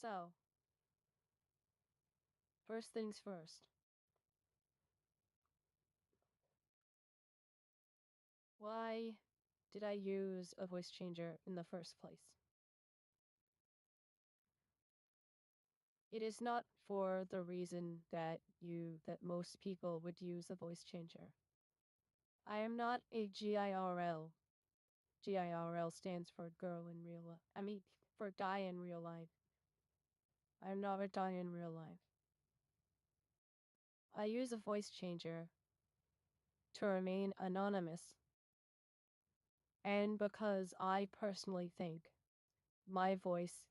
So, first things first. Why did I use a voice changer in the first place? It is not for the reason that most people would use a voice changer. I am not a GIRL. GIRL stands for girl in real life. I mean, for guy in real life. I am not a guy in real life. I use a voice changer to remain anonymous. And because I personally think my voice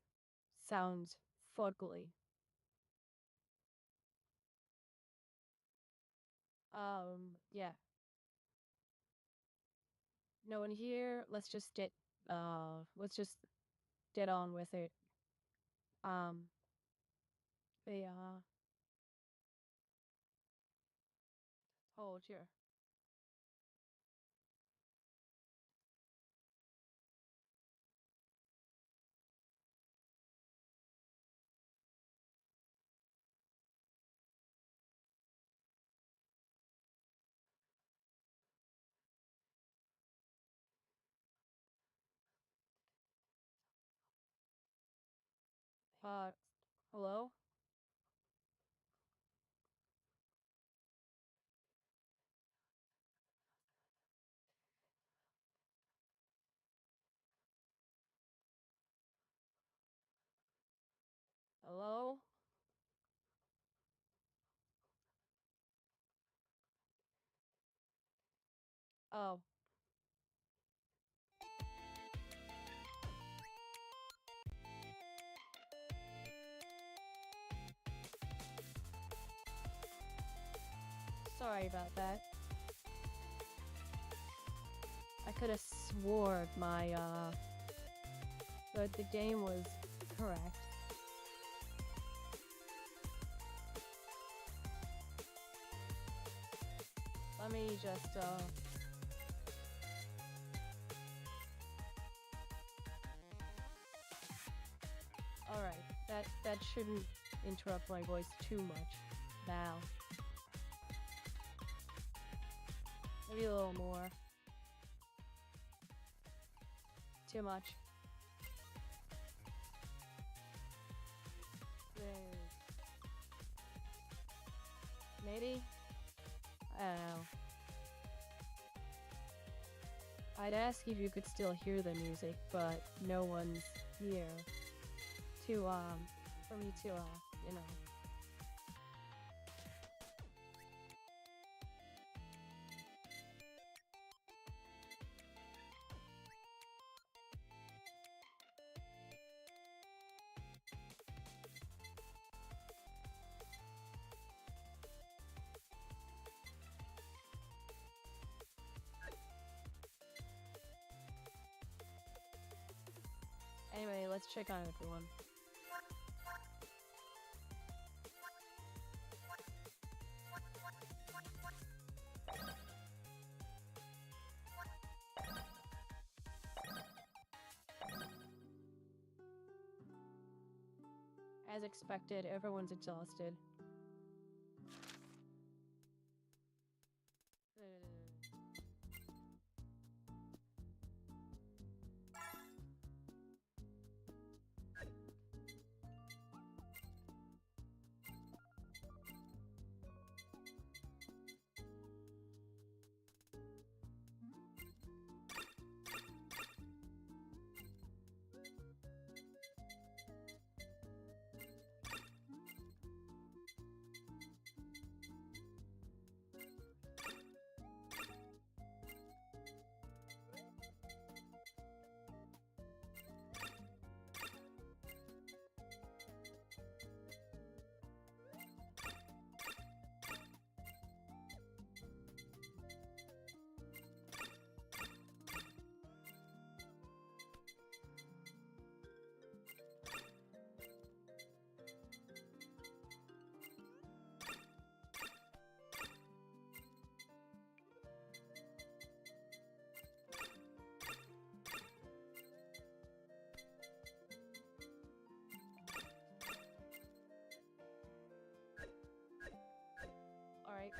sounds fugly. Yeah. No one here. Let's just get on with it. Um, yeah. Hold here. Uh, hello? Hello? Oh, sorry about that. I could have swore but the game was correct. Let me just, alright. That shouldn't interrupt my voice too much. Now. Maybe a little more. Too much. Maybe? I don't know. I'd ask if you could still hear the music, but no one's here to, for me to, you know. Anyway, let's check on everyone. As expected, everyone's exhausted.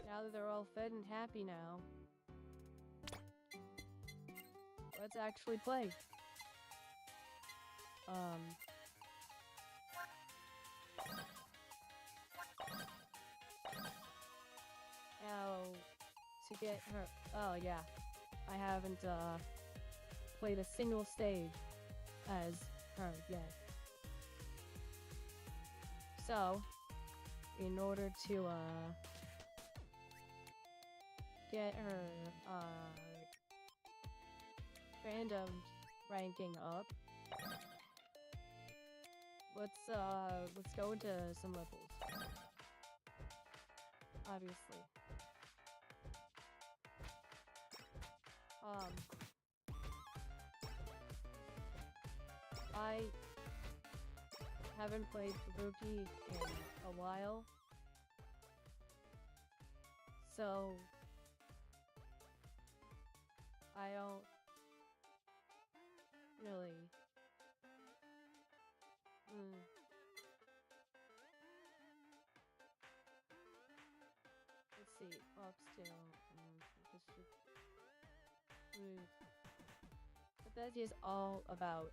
Now that they're all fed and happy now, let's actually play. Now, to get her, oh yeah, I haven't, played a single stage as her yet. So, in order to, get her, fandom ranking up, let's go into some levels. Obviously. I haven't played Fubuki in a while, so I don't really. Let's see, oxtail. But that is all about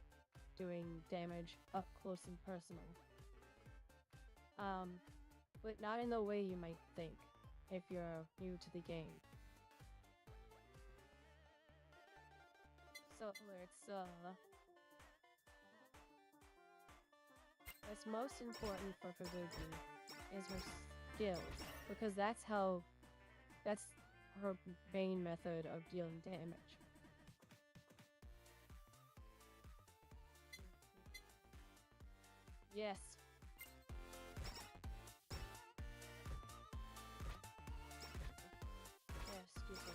doing damage up close and personal. But not in the way you might think if you're new to the game. So what's most important for Fubuki is her skills, because that's her main method of dealing damage. Yes. Excuse me.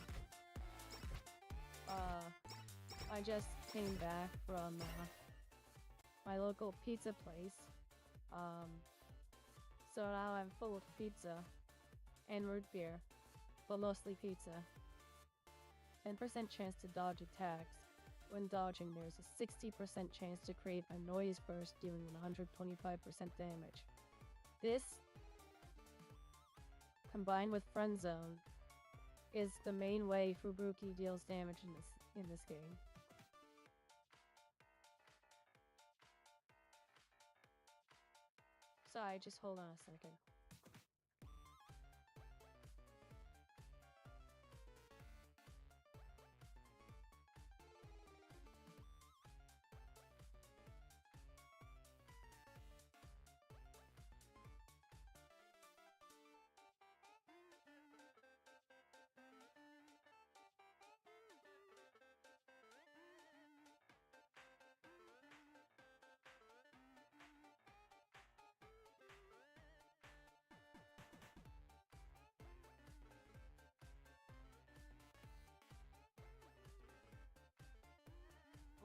I just came back from my local pizza place. So now I'm full of pizza and root beer, but mostly pizza. 10% chance to dodge attacks. When dodging, there's a 60% chance to create a noise burst dealing 125% damage. This, combined with Friend Zone, is the main way Fubuki deals damage in this game. Sorry, just hold on a second.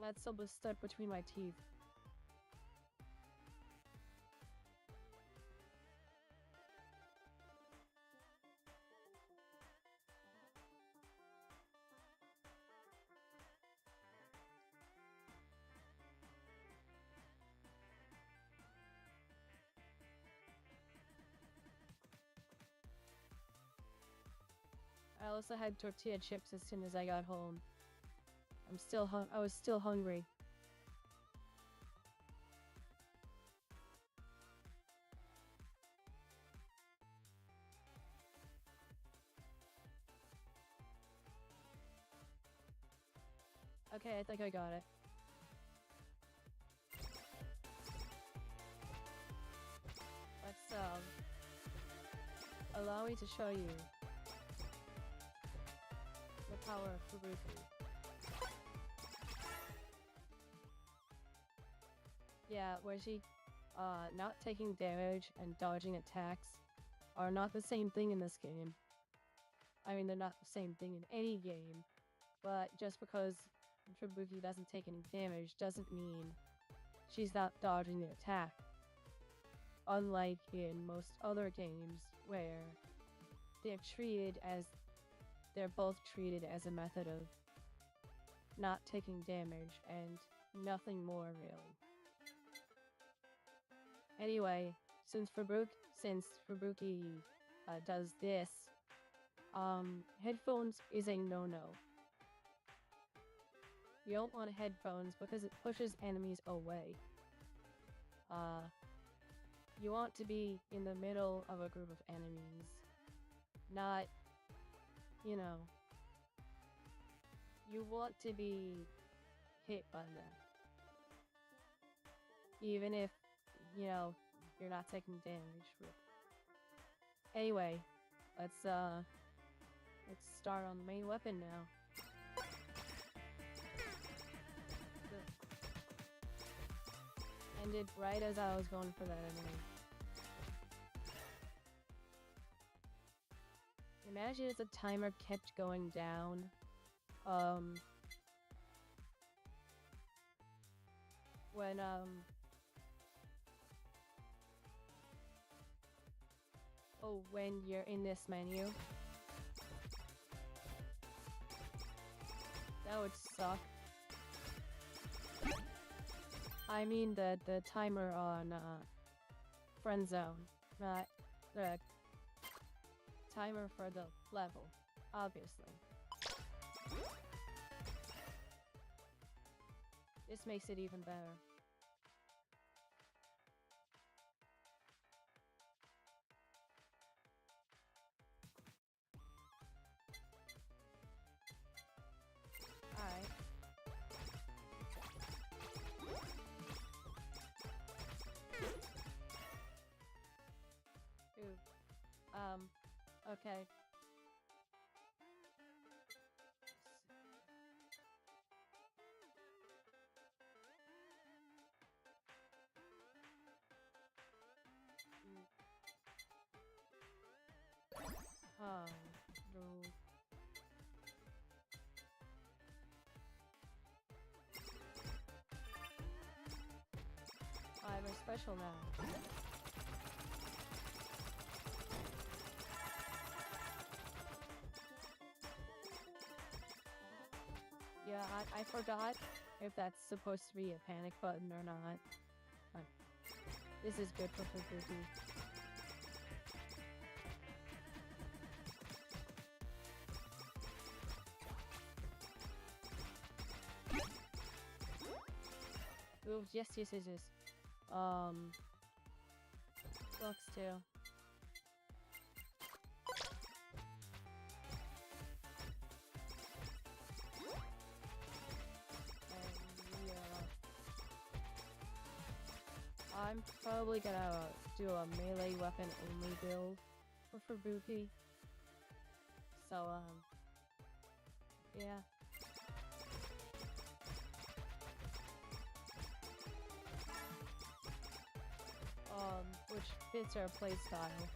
Let's almost stuck between my teeth. I also had tortilla chips as soon as I got home. I was still hungry. Okay, I think I got it. Let's, allow me to show you the power of Fubuki. Yeah, where she, not taking damage and dodging attacks are not the same thing in this game. I mean, they're not the same thing in any game, but just because Fubuki doesn't take any damage doesn't mean she's not dodging the attack. Unlike in most other games where they're both treated as a method of not taking damage and nothing more really. Anyway, since Fubuki does this, Headphones is a no-no. You don't want headphones because it pushes enemies away. You want to be in the middle of a group of enemies, not, you know, you want to be hit by them. Even if, you know, you're not taking damage. Anyway, let's start on the main weapon now. Ended right as I was going for that enemy. Imagine if the timer kept going down. When you're in this menu. That would suck. I mean the timer on friend zone, not the timer for the level, obviously. This makes it even better. Alright. Ooh. Okay. Oh, no. I'm a special now. Yeah, I forgot if that's supposed to be a panic button or not. This is good for Fubuki. Oh, yes. Flux too. I'm probably gonna do a melee weapon only build for Fubuki. So, yeah. Which fits our playstyle.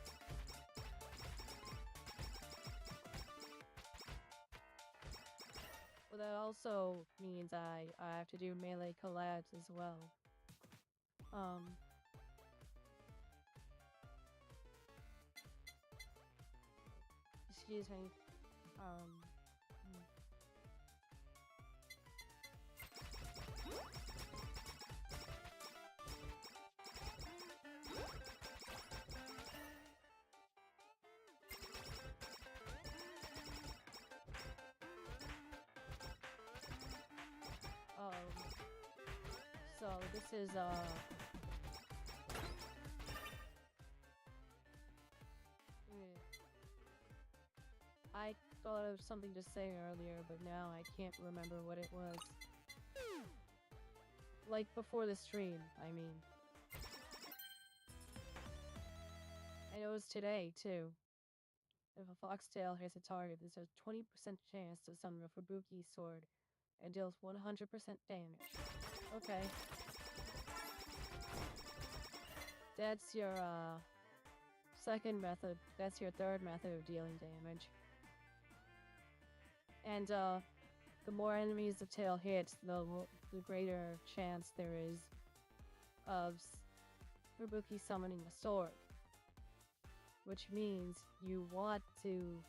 Well, that also means I have to do melee collabs as well. Excuse me. So this is I thought of something to say earlier, but now I can't remember what it was. Like before the stream, I mean. I know it was today, too. If a foxtail hits a target, there's a 20% chance to summon a Fubuki sword and deals 100% damage. Okay. That's your, second method. That's your third method of dealing damage. And, the more enemies the tail hits, the greater chance there is of Fubuki summoning a sword. Which means you want to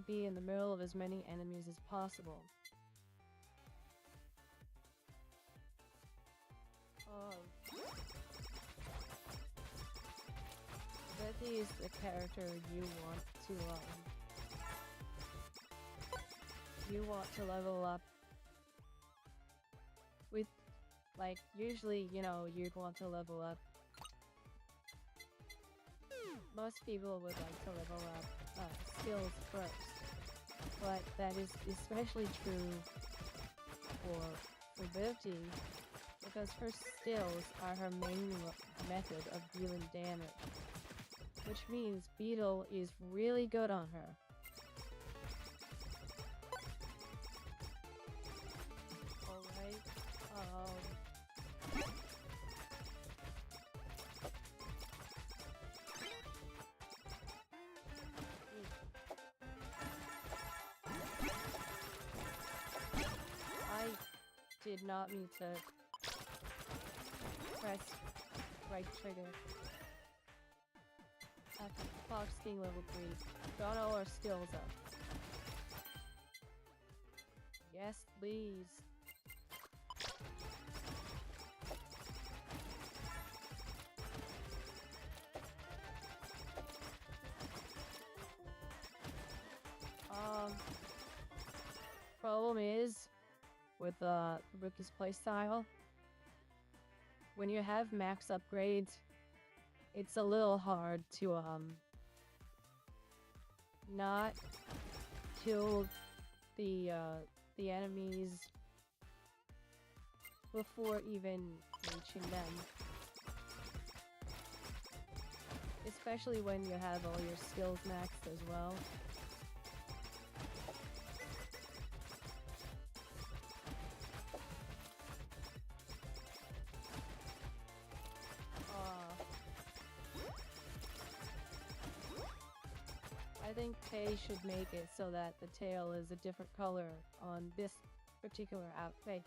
be in the middle of as many enemies as possible. Fubuki is the character you want to level up with, like, usually, you know, you'd want to level up. Most people would like to level up skills first, but that is especially true for Fubuki, because her skills are her main method of dealing damage, which means Beetle is really good on her. Alright, I did not mean to press right trigger. Fox King level 3. Got all our skills up. Yes, please. Problem is, with Fubuki's playstyle, when you have max upgrades, it's a little hard to not kill the enemies before even reaching them. Especially when you have all your skills maxed as well. I think Tay should make it so that the tail is a different color on this particular outfit.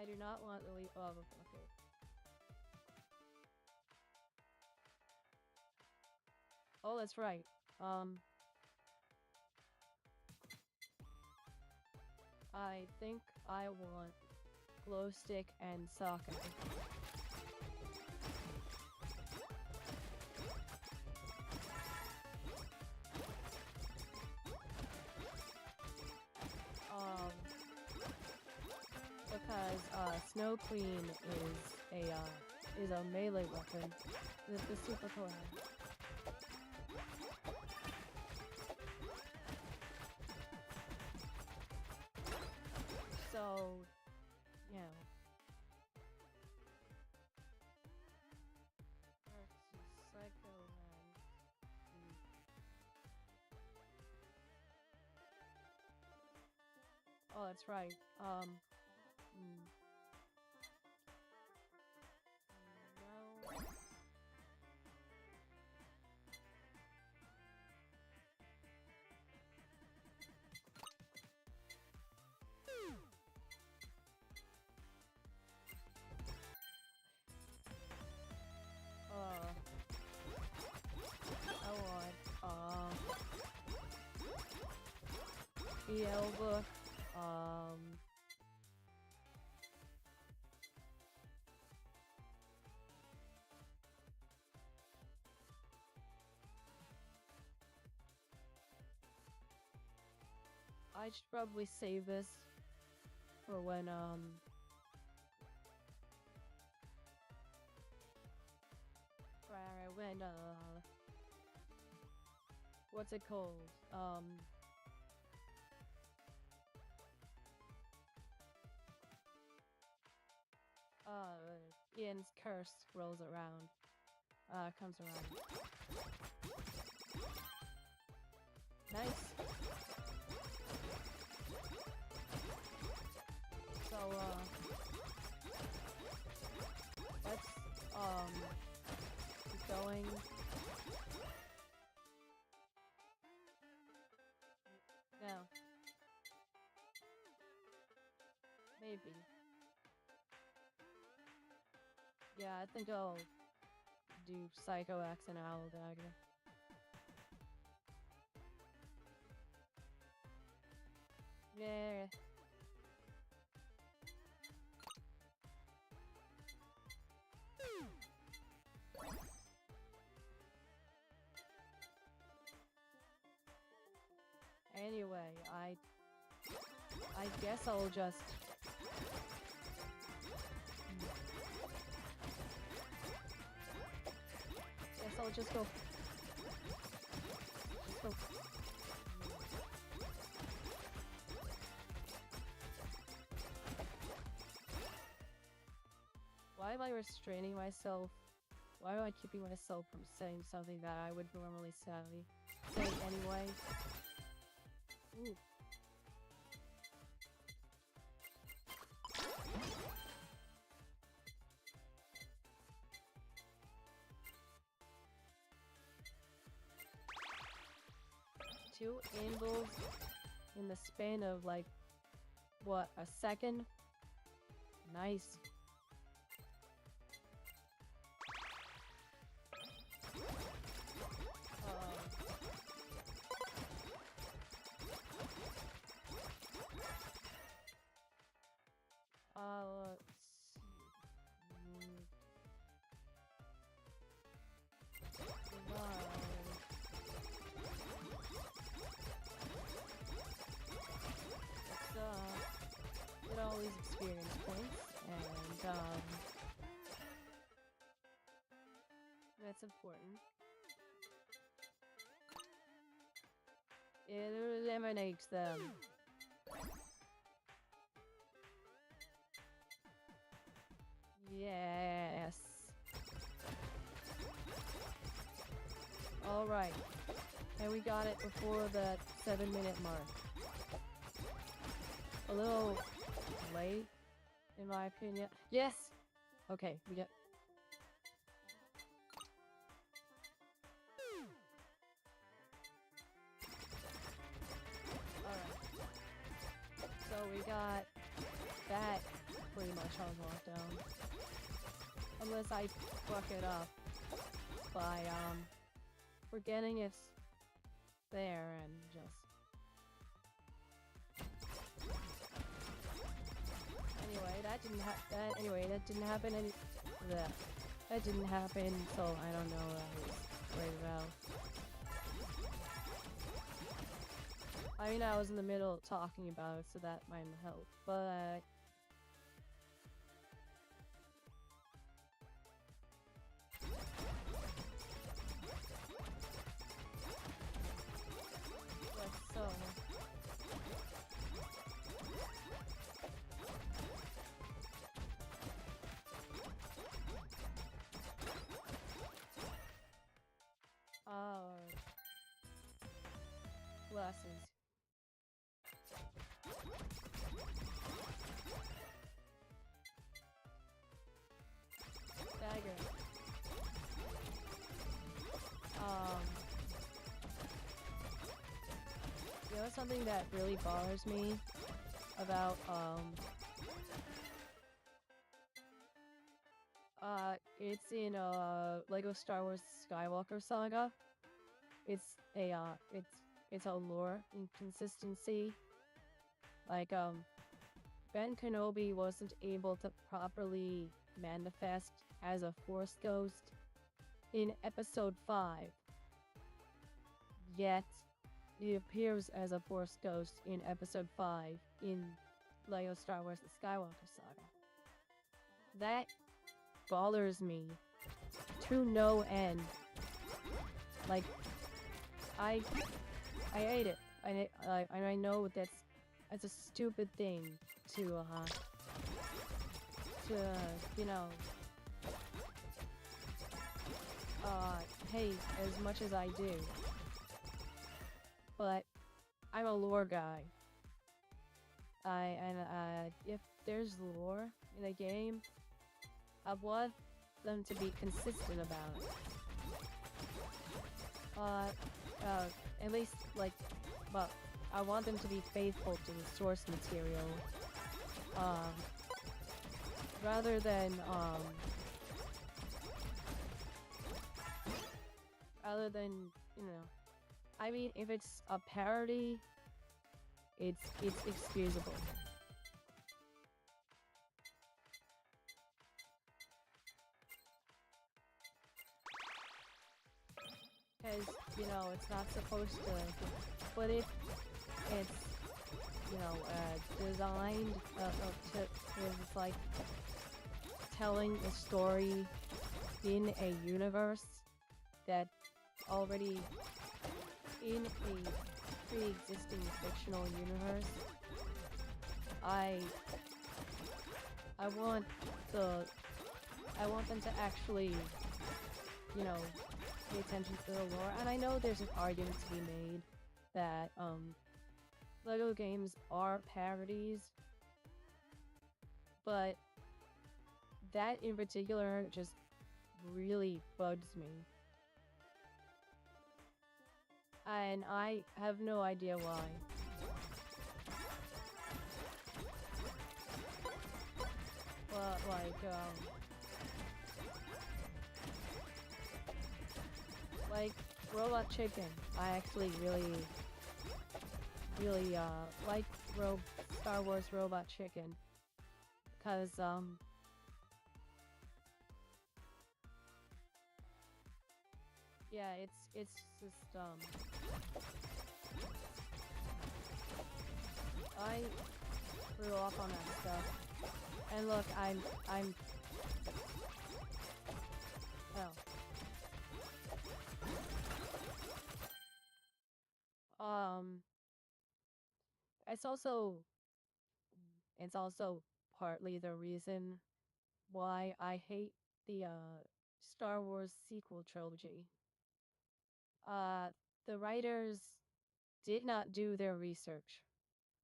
I do not want the leaf. Oh, okay. Oh, that's right. I think I want glow stick and socket. Because Snow Queen is a melee weapon with the super collab. So, you know. Psycho and... Oh, that's right. No. I want, Elba, I should probably save this for when, what's it called? Ian's curse rolls around. Comes around. Nice. So, let's, keep going. No. Maybe. Yeah, I think I'll do Psycho Axe and Owl Dagger. Yeah. way, I guess I'll just... Guess I'll just go... Just go... Why am I restraining myself? Why am I keeping myself from saying something that I would normally say anyway? Ooh. Two anvils in the span of like, what, a second? Nice. Let's get all these experience points, and that's important. It eliminates them. Yes. Alright. And we got it before the 7-minute mark. A little late, in my opinion. Yes! Okay, we get... Alright. So we got that pretty much on lockdown. Unless I fuck it up by, forgetting it's there and just... Anyway, that didn't happen that didn't happen, so I don't know what I was worried about. I mean, I was in the middle of talking about it, so that might help, but... Glasses. Dagger. You know something that really bothers me about, it's in, Lego Star Wars Skywalker Saga. It's a lore inconsistency. Like, Ben Kenobi wasn't able to properly manifest as a Force ghost in Episode 5. Yet, he appears as a Force ghost in Episode 5 in Lego Star Wars The Skywalker Saga. That bothers me to no end. Like, I hate it. I know that's a stupid thing to you know, hate as much as I do. But I'm a lore guy. If there's lore in a game, I want them to be consistent about it. At least, like, but I want them to be faithful to the source material, rather than, you know, I mean, if it's a parody, it's excusable. Because, you know, it's not supposed to, but it's designed to is like telling a story in a universe that already in a pre-existing fictional universe. I I want the I want them to actually, you know, pay attention to the lore. And I know there's an argument to be made that Lego games are parodies, but that in particular just really bugs me. And I have no idea why. But like Robot Chicken, I actually really like Star Wars Robot Chicken, cause yeah, it's just I grew up on that stuff. And look, I'm oh. It's also it's also partly the reason why I hate the Star Wars sequel trilogy. Uh the writers did not do their research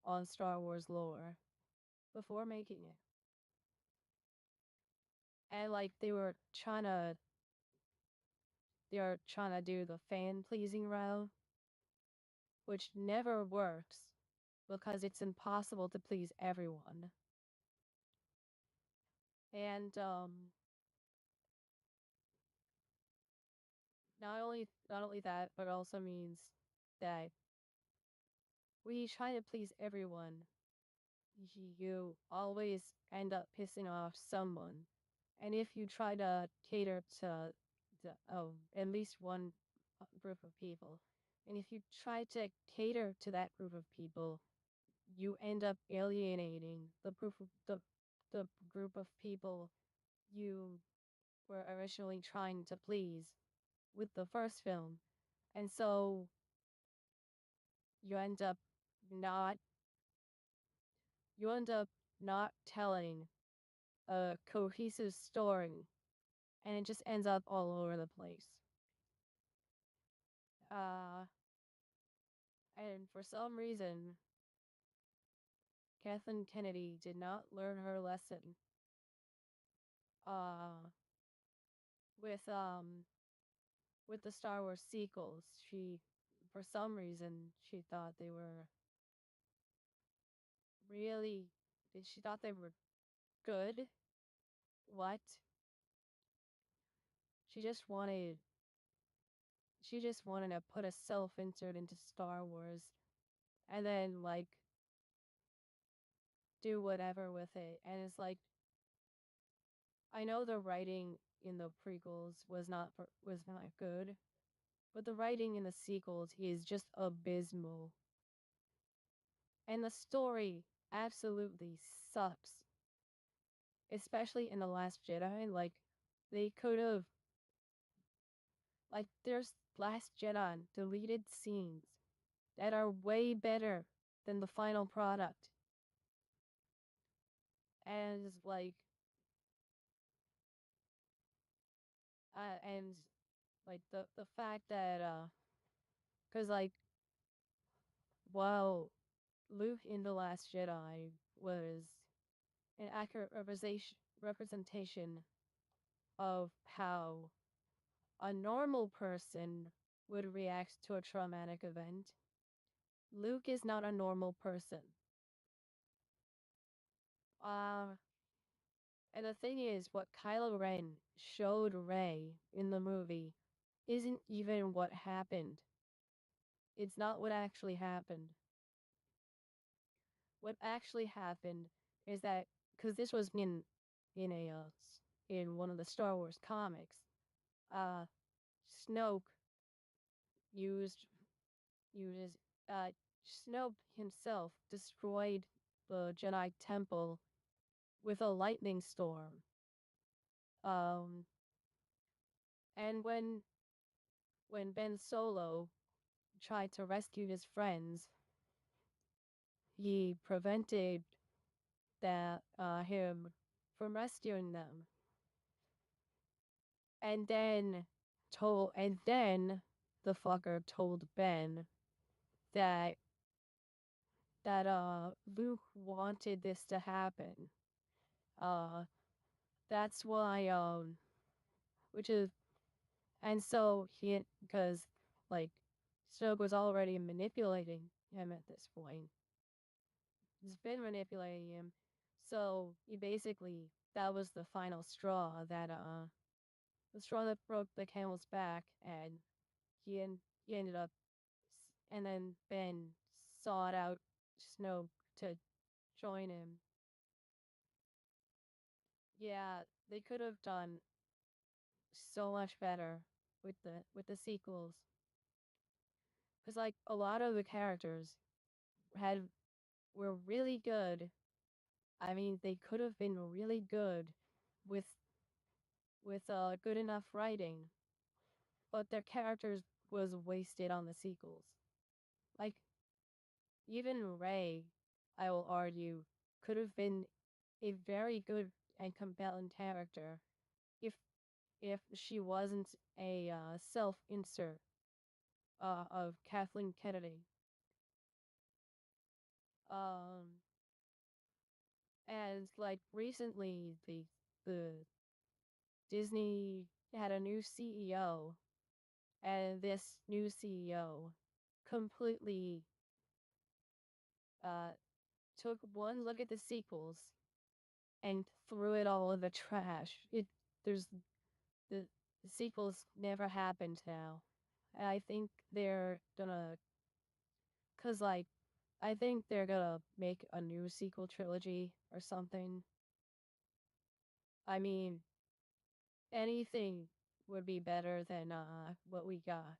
on Star Wars lore before making it. And like they were trying to do the fan pleasing route, which never works because it's impossible to please everyone. And not only that, but also means that when you try to please everyone, you always end up pissing off someone. And if you try to cater to at least one group of people, and if you try to cater to that group of people, you end up alienating the group of people you were originally trying to please with the first film. And so you end up not you end up not telling a cohesive story, and it just ends up all over the place. Uh and for some reason Kathleen Kennedy did not learn her lesson uh with um with the Star Wars sequels. She for some reason she thought they were really she thought they were good. What? She just wanted she just wanted to put a self-insert into Star Wars and then like do whatever with it. And it's like I know the writing in the prequels was not good, but the writing in the sequels is just abysmal. And the story absolutely sucks. Especially in The Last Jedi, like they could have like there's Last Jedi deleted scenes that are way better than the final product. And like and like the fact that cuz like while Luke in The Last Jedi was an accurate representation of how a normal person would react to a traumatic event, Luke is not a normal person. Uh and the thing is what Kylo Ren showed Rey in the movie isn't even what happened. It's not what actually happened. What actually happened is that because this was in a in one of the Star Wars comics, uh, Snoke used uses Shinobu himself destroyed the Jedi temple with a lightning storm. Um, and when Ben Solo tried to rescue his friends, he prevented him from rescuing them. And then the fucker told Ben that Luke wanted this to happen. Uh that's why which is and so because like Snoke was already manipulating him at this point. He's been manipulating him. So he basically that was the final straw the straw that broke the camel's back, and he ended up and then Ben sought out Snoke to join him. Yeah, they could have done so much better with the sequels. Cuz like a lot of the characters had were really good. I mean, they could have been really good with good enough writing, but their characters was wasted on the sequels. Like even Rey, I will argue, could have been a very good and compelling character if she wasn't a self-insert of Kathleen Kennedy. Um, and like recently, the Disney had a new CEO, and this new CEO completely uh took one look at the sequels and threw it all in the trash. There's the, the sequels never happened now. I think they're gonna, cause like, I think they're gonna make a new sequel trilogy or something. I mean, anything would be better than what we got.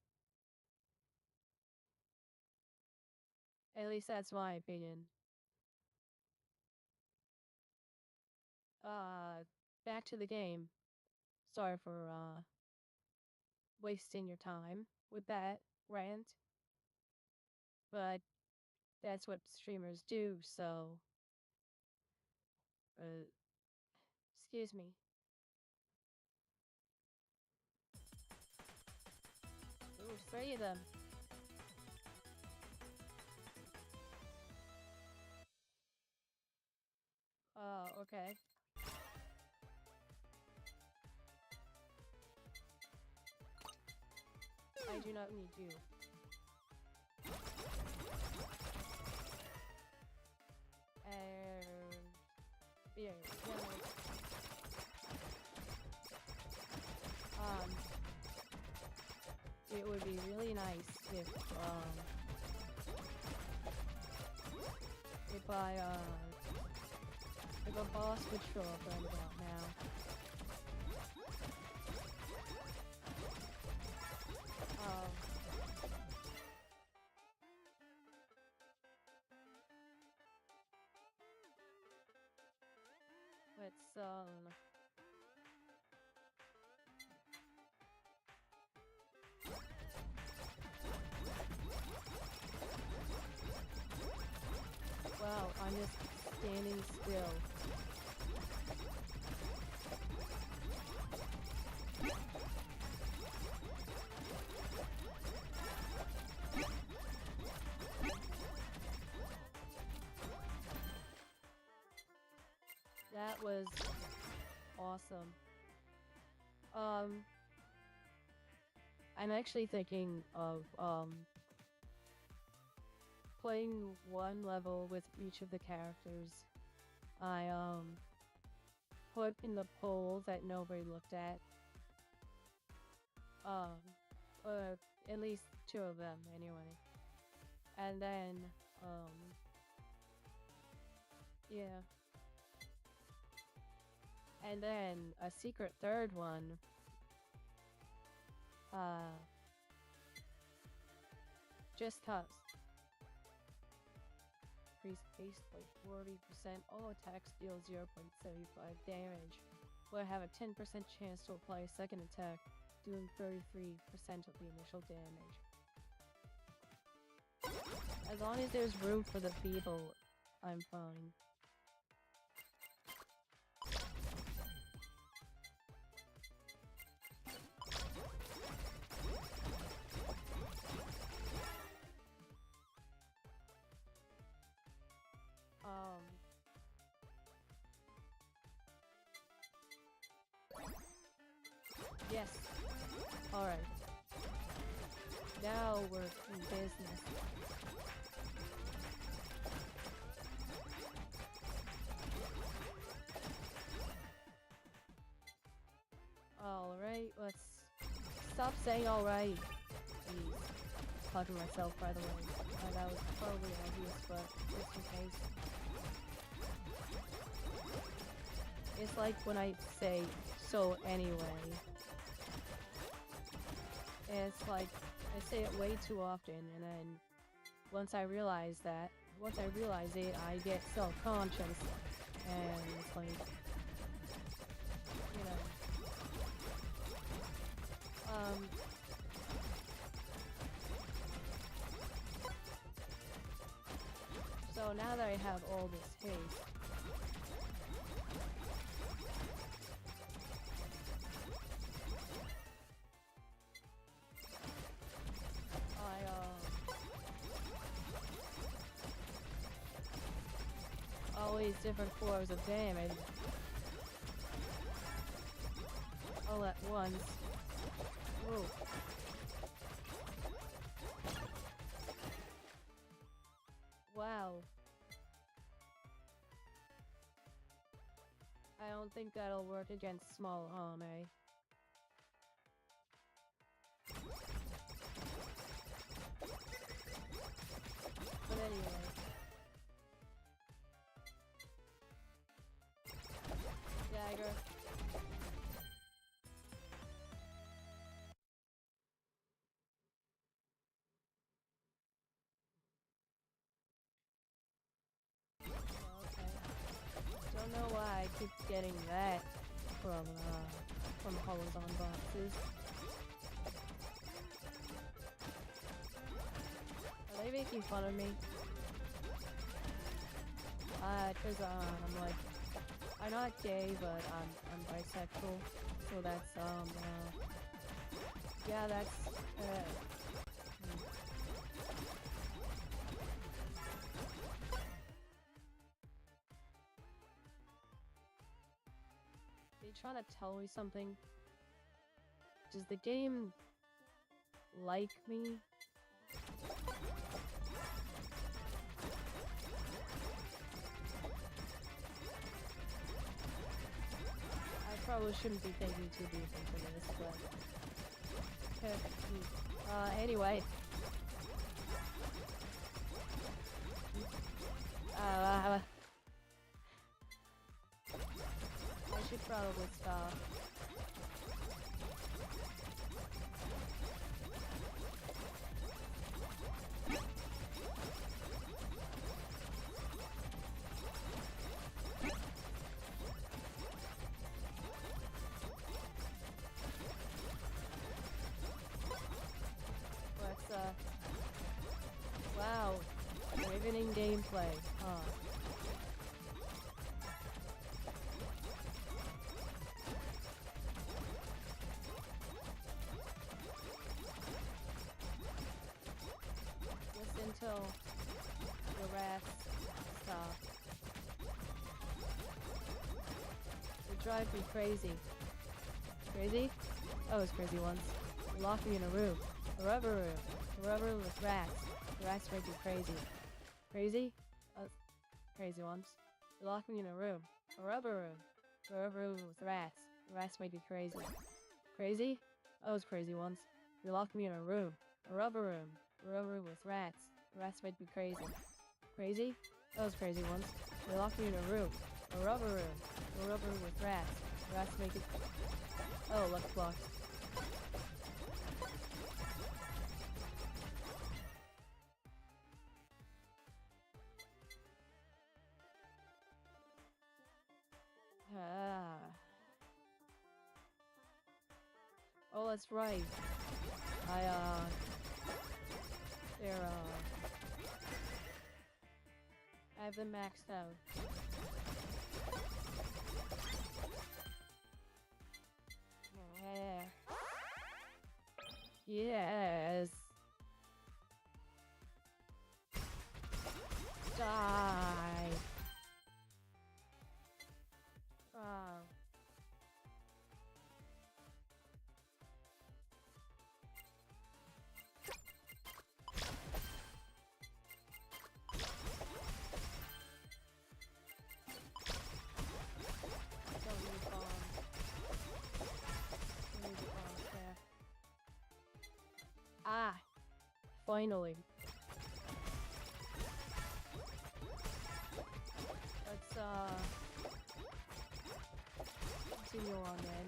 At least that's my opinion. Uh, back to the game. Sorry for wasting your time with that rant, but that's what streamers do. So, uh, excuse me. Ooh, three of them. Okay. I do not need you. Yeah, no. Um, it would be really nice if if a boss would show up right about now. Um, let's wow, I'm just standing still. That was awesome. Um, I'm actually thinking of playing one level with each of the characters. I put in the poll that nobody looked at. Um, at least two of them anyway. And then yeah. And then a secret third one. Uh, just cause. increase haste by 40%. All attacks deal 0.75 damage. Will have a 10% chance to apply a second attack, doing 33% of the initial damage. As long as there's room for the beetle, I'm fine. Yes. Alright. Now we're in business. Alright, let's stop saying alright. Jeez. Talking to myself, by the way. That was probably obvious, but just in case. It's like when I say so anyway. It's like I say it way too often, and then once I realize it, I get self-conscious, and it's like, you know. So now that I have all this haste, all these different forms of damage all at once. Whoa. Wow. I don't think that'll work against small ayame. But anyway. Dagger. Don't know why I keep getting that from Holozon boxes. Are they making fun of me? Cause I'm like, I'm not gay, but I'm bisexual, so that's yeah, that's They trying to tell me something? Does the game like me? I probably shouldn't be thinking too deep into this, but anyway. I should probably stop. Wow, riveting gameplay, huh? Just until the rats stop. They drive me crazy. Crazy? Oh, it's crazy once. Lock me in a room. A rubber room. A rubber room with rats. The rats make me crazy. Crazy? Crazy ones. They lock me in a room. A rubber room. A rubber room with rats. The rats make me crazy. Crazy? Those crazy ones. They lock me in a room. A rubber room. A rubber room with rats. The rats make me crazy. Crazy? Those crazy ones. They lock me in a room. A rubber room. A rubber room with rats. The rats make it. Oh, left block. Oh, that's right. They're, I have them maxed out. Yeah. Yes. Die. Oh. Don't need bombs. Don't need the bombs there. Ah! Finally. Let's, continue on then.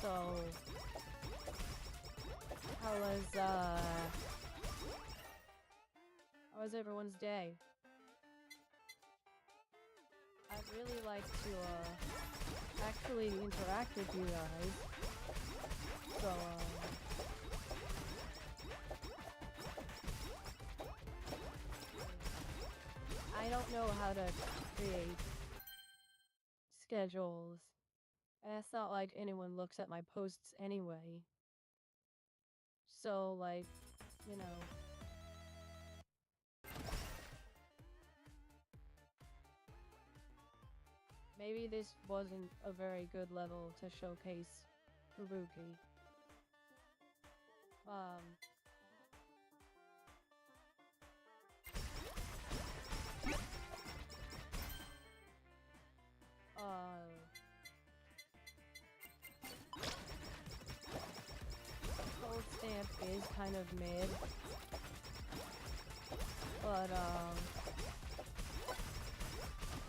So... How was everyone's day? I'd really like to, actually interact with you guys. So, I don't know how to create schedules. And it's not like anyone looks at my posts anyway. So, like, you know. Maybe this wasn't a very good level to showcase Fubuki. Cold Stamp is kind of mid. But,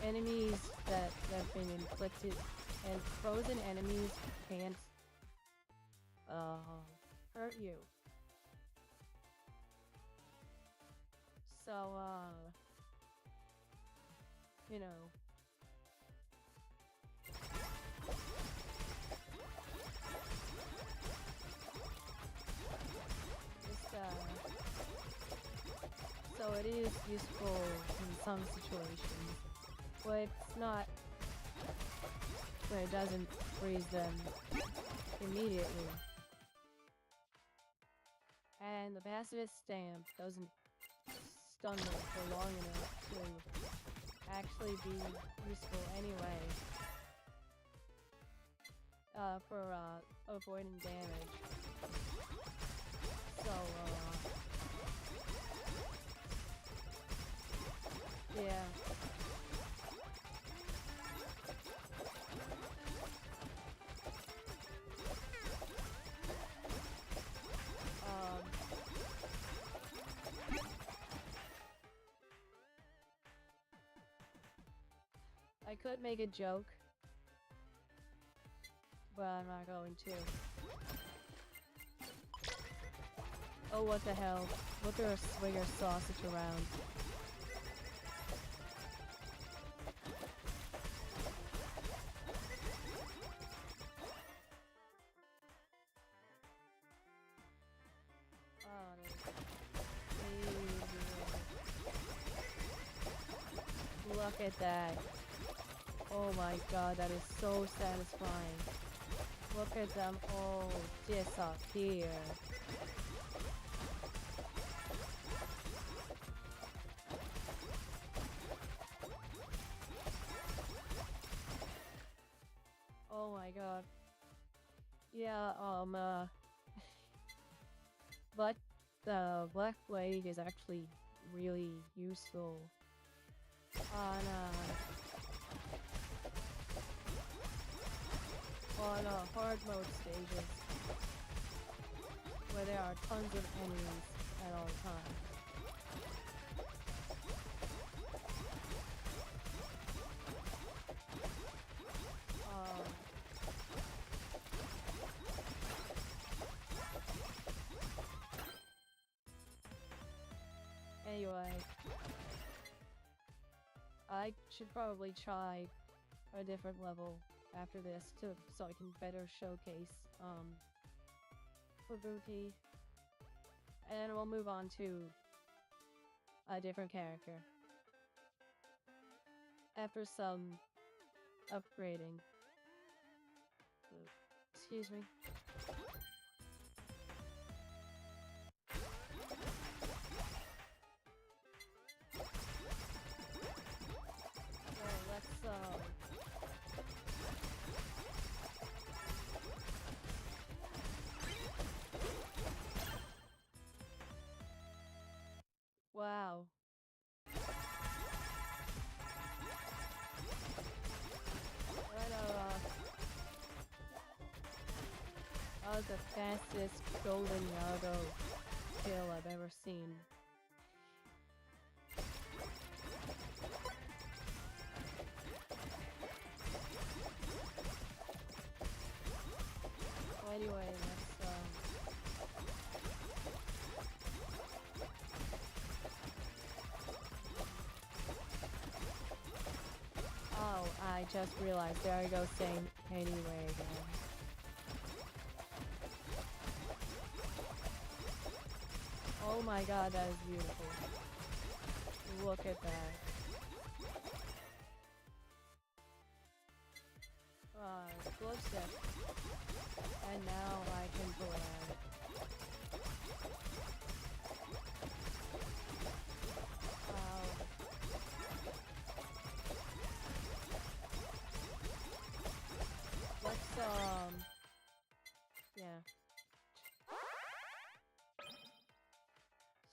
enemies that have been inflicted and frozen enemies can't, hurt you. So, you know. So it is useful in some situations, but it's not when it doesn't freeze them immediately. And the pacifist stamp doesn't stun them for long enough to actually be useful anyway. For avoiding damage. So, yeah. I could make a joke, but I'm not going to. Oh, what the hell. Look at her swing her sausage around. Look at that. Oh my god, that is so satisfying. Look at them all disappear. Oh my god. Yeah, but the Black Blade is actually really useful on hard mode stages where there are tons of enemies at all times. Alright. I should probably try a different level after this so I can better showcase Fubuki. And then we'll move on to a different character. After some upgrading. Excuse me. So let's wow. That was the fastest golden Yago kill I've ever seen. So anyway, let's oh, I just realized there I go saying anyway again. Oh my god, that is beautiful. Look at that. Glove step. And now I can pull it out. Wow. Let's, yeah.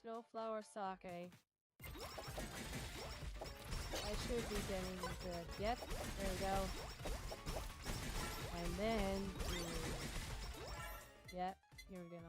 Snowflower sake. I should be getting good. Yep, there we go. And then, yep, here we go.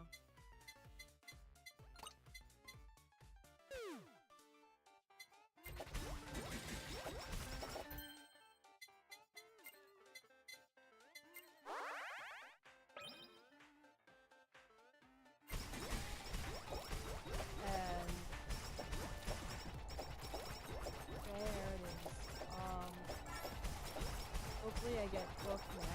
Hopefully I get booked next.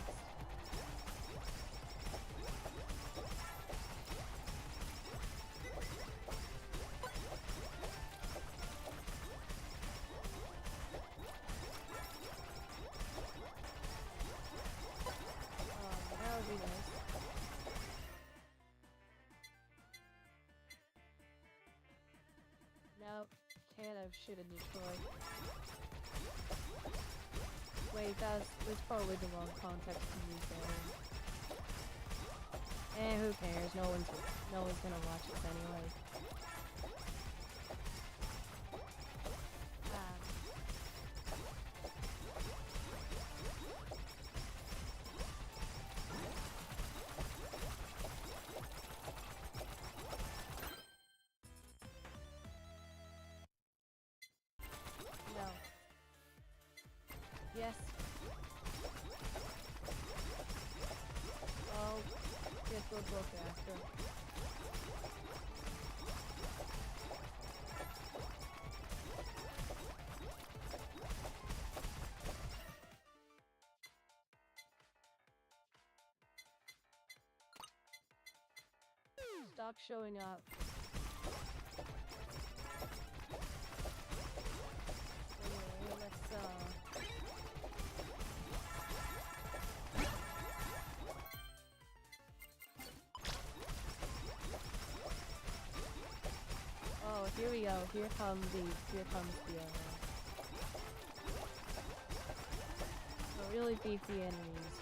That would be nice. Nope, can't have shit in Detroit. Wait, that's probably the wrong context to use there. Eh, who cares? No one's gonna watch this anyway. No. Yes. Oh, guess we'll book after. Stop showing up. Anyway, let's oh, here we go. Here comes the really beefy enemies.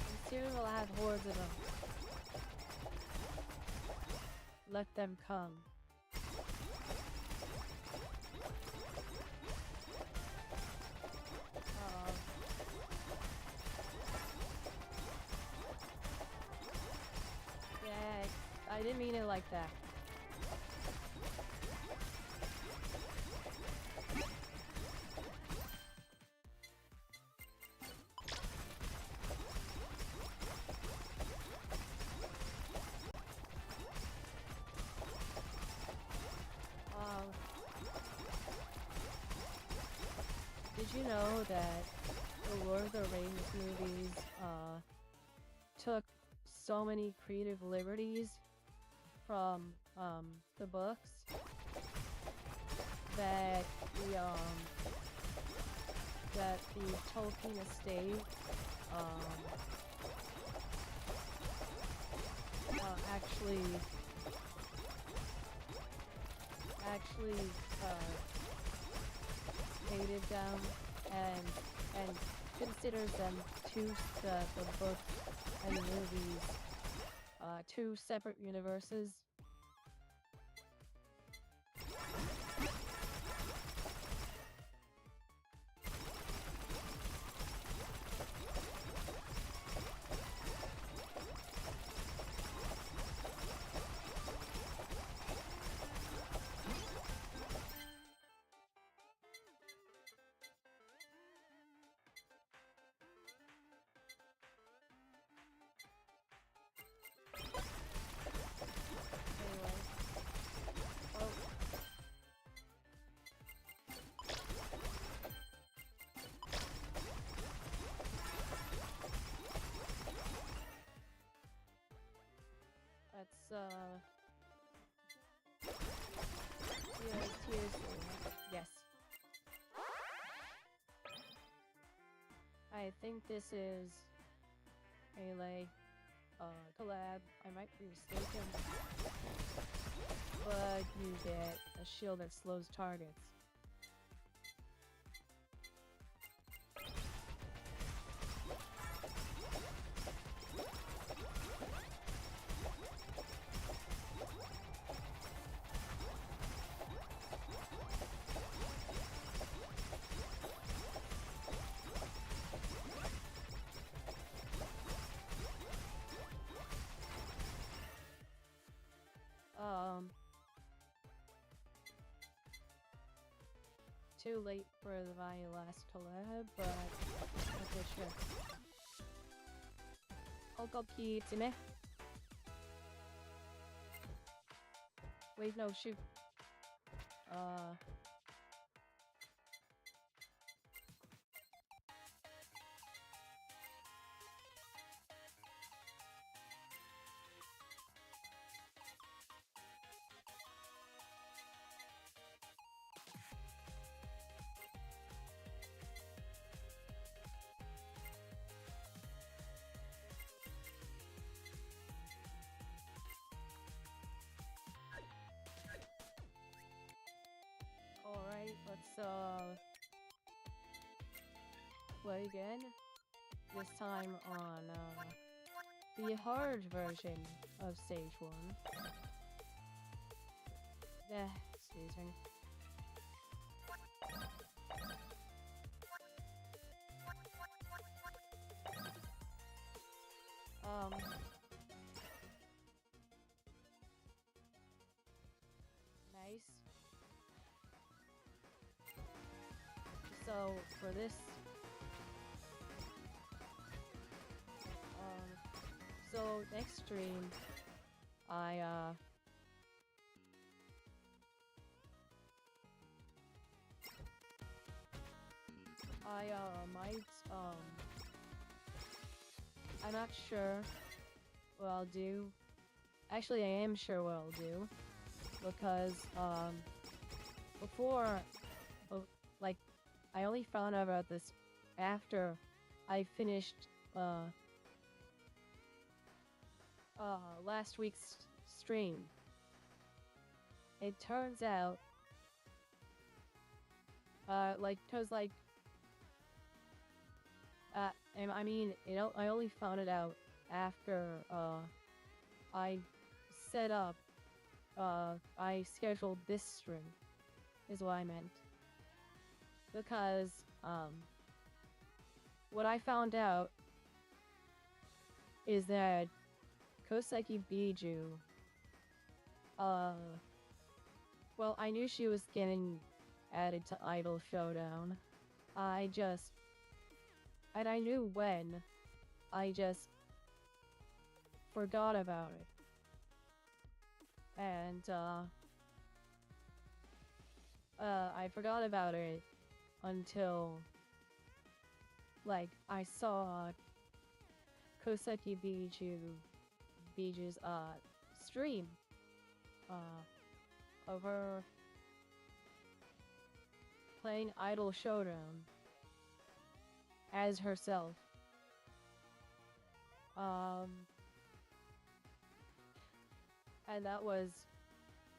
And soon we'll have hordes of them. Let them come. I didn't mean it like that. you know that the Lord of the Rings movies took so many creative liberties from the books that the Tolkien estate actually hated them and considers them the book and the movies two separate universes. Anyway, oh, that's here's yes. I think this is Melee collab. I might be mistaken, but you get a shield that slows targets. Too late for my last collab, but okay, sure. HoloCure to me. Wait, no, shoot. Alright, let's play again. This time on the hard version of stage 1. Excuse me. Nice. So for this, so next stream, I might I'm not sure what I'll do. Actually, I am sure what I'll do because before, like, I only found out about this after I finished last week's stream. It turns out I mean, I only found it out after I set up I scheduled this stream is what I meant. Because what I found out is that Koseki Biju well, I knew she was getting added to Idol Showdown. And I knew when. I just forgot about it. And I forgot about it until like I saw Koseki Biju's stream of her playing Idol Showdown as herself. And that was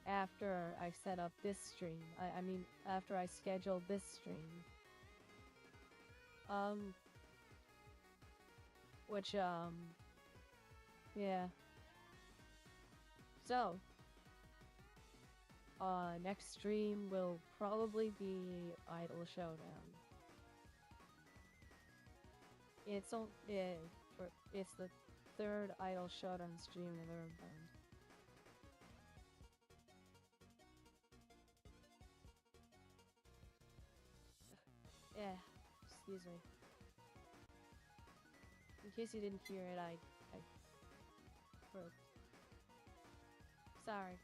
after I set up this stream. I mean, after I scheduled this stream. Which, yeah. So, next stream will probably be Idol Showdown. It's the third Idol Showdown stream I've ever done. Yeah, excuse me. In case you didn't hear it, I burped. Sorry.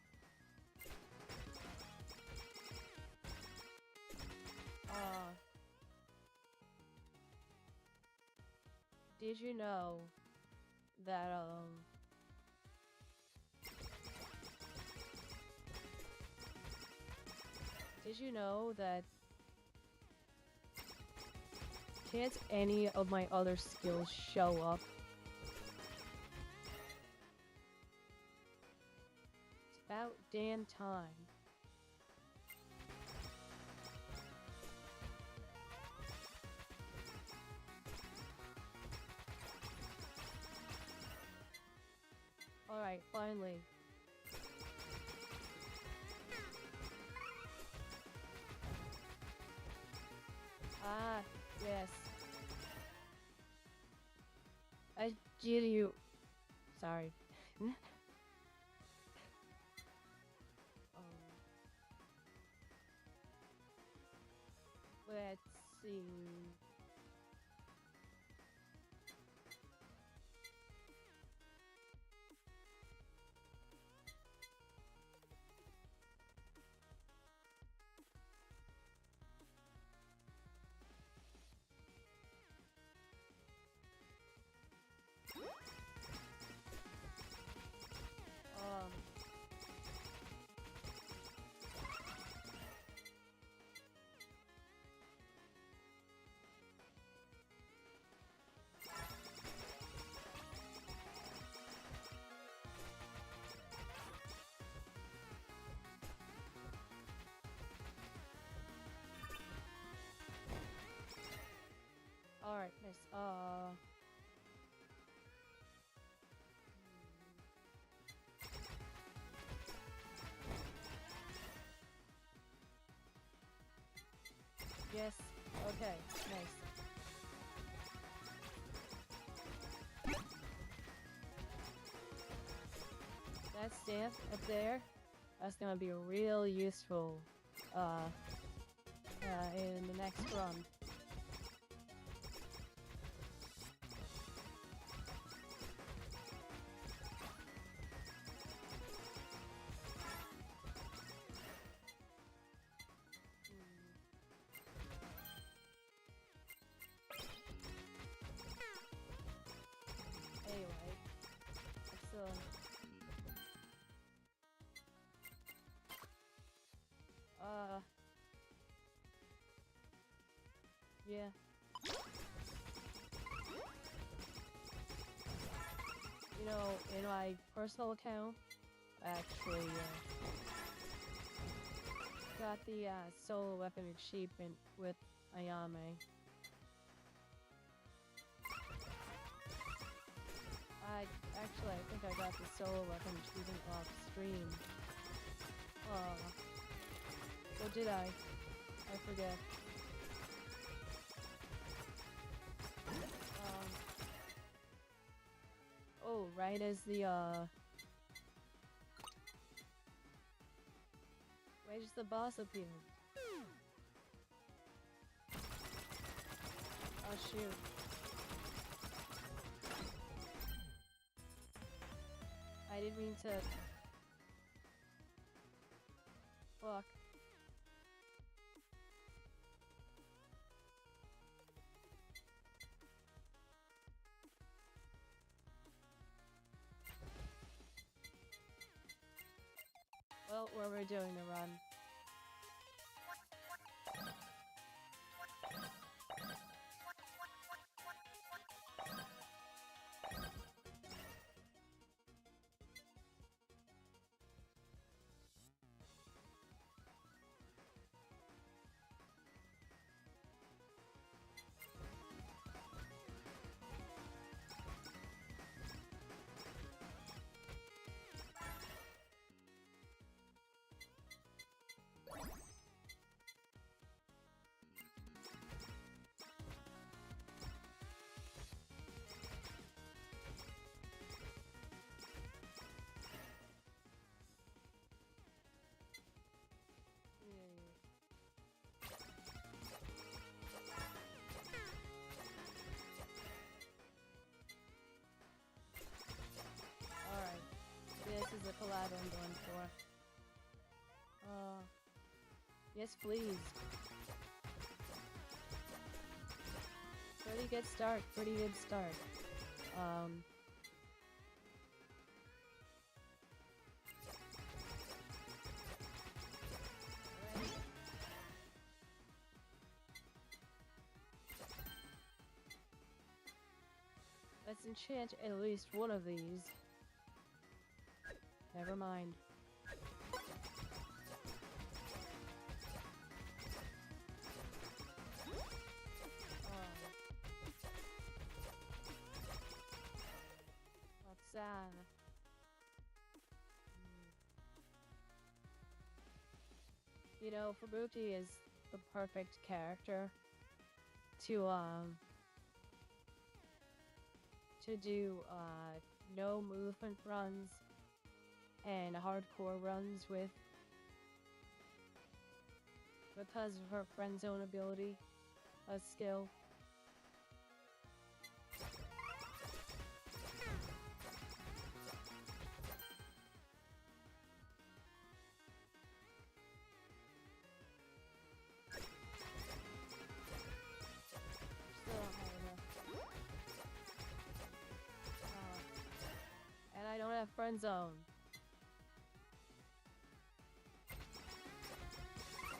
Did you know that, did you know that can't any of my other skills show up? It's about damn time. Alright, finally. Ah, yes. I give you... Sorry. Let's see... Alright, nice. Yes. Okay, nice. That stamp up there, that's gonna be real useful, in the next run. Anyway, excellent. Yeah. You know, in my personal account, actually, got the, solo weapon achievement with Ayame. I think I got the solo weapon achievement off stream. Or did I? I forget. Oh, right as the, right as the boss appeared. Oh, shoot. I didn't mean to... Fuck. out where we're doing the run. This is a collab I'm going for. Yes, please. Pretty good start. Pretty good start. Let's enchant at least one of these. Never mind. What's that? You know, Fubuki is the perfect character to do no movement runs and hardcore runs with, because of her friend zone ability, a skill. Still don't have enough. And I don't have friend zone.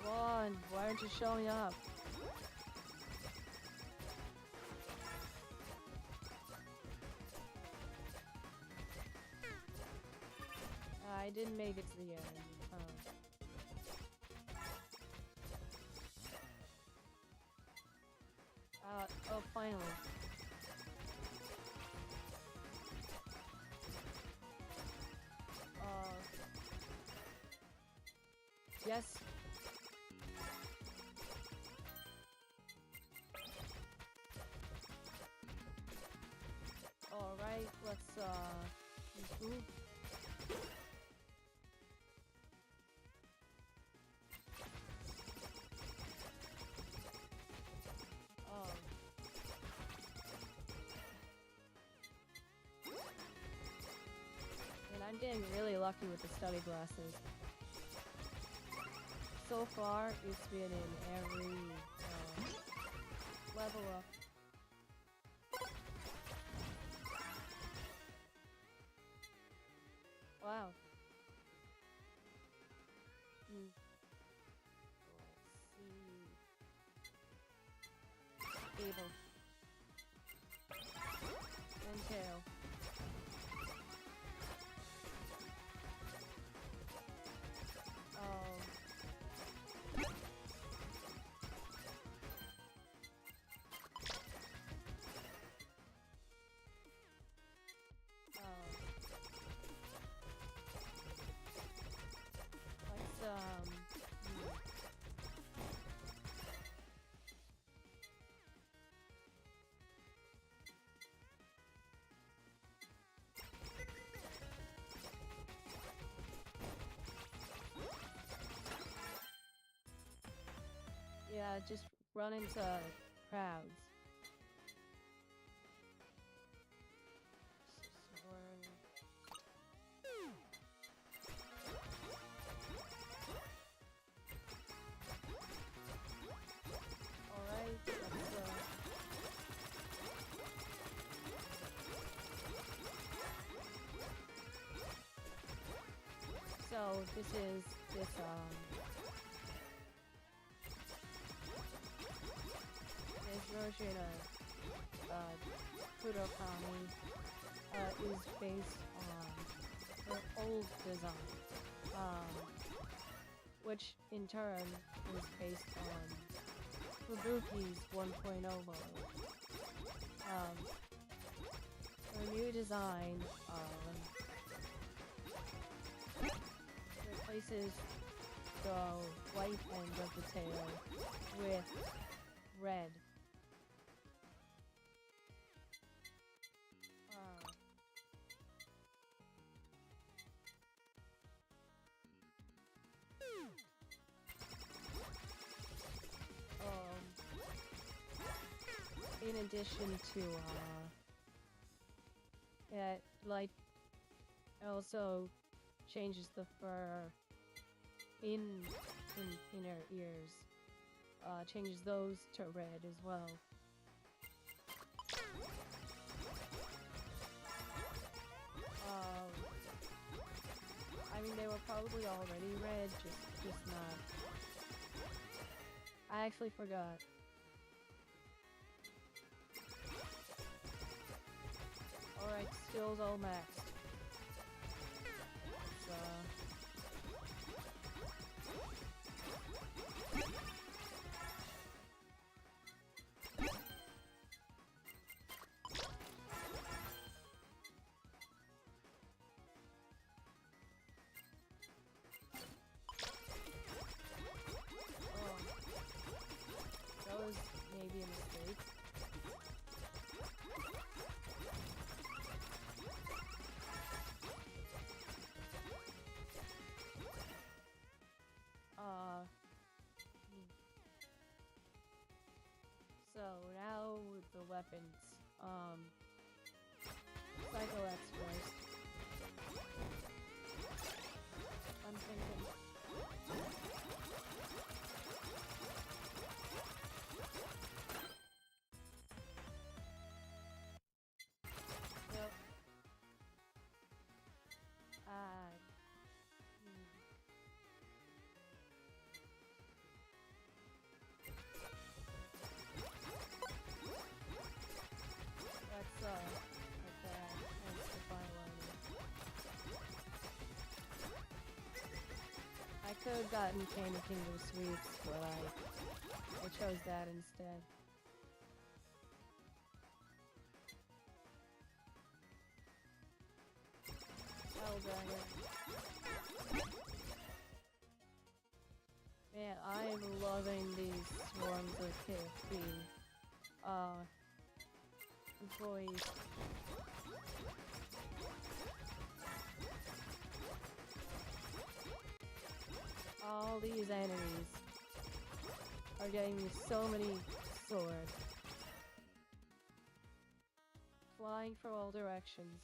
One, why aren't you showing up? I didn't make it to the end. Oh, finally. Yes. Alright, let's, improve. And I'm getting really lucky with the study glasses. So far, it's been in every, level up. Wow. Let's see. Able. And tail. Yeah, just run into crowds. Alright, so this is this this version of Fubuki is based on her old design, which in turn is based on Fubuki's 1.0 model. Her new design replaces the white end of the tail with red. In addition to it also changes the fur in her ears, changes those to red as well. I mean, they were probably already red, just not. I actually forgot. Alright, skills all maxed. That was maybe a mistake. So now with the weapons, Psycho X first. I'm thinking. Yep. I could have gotten Candy Kingdom Sweets, but I chose that instead. Hell Dragon. Man, I am loving these swarms of KFC employees. All these enemies are getting me so many swords. Flying from all directions.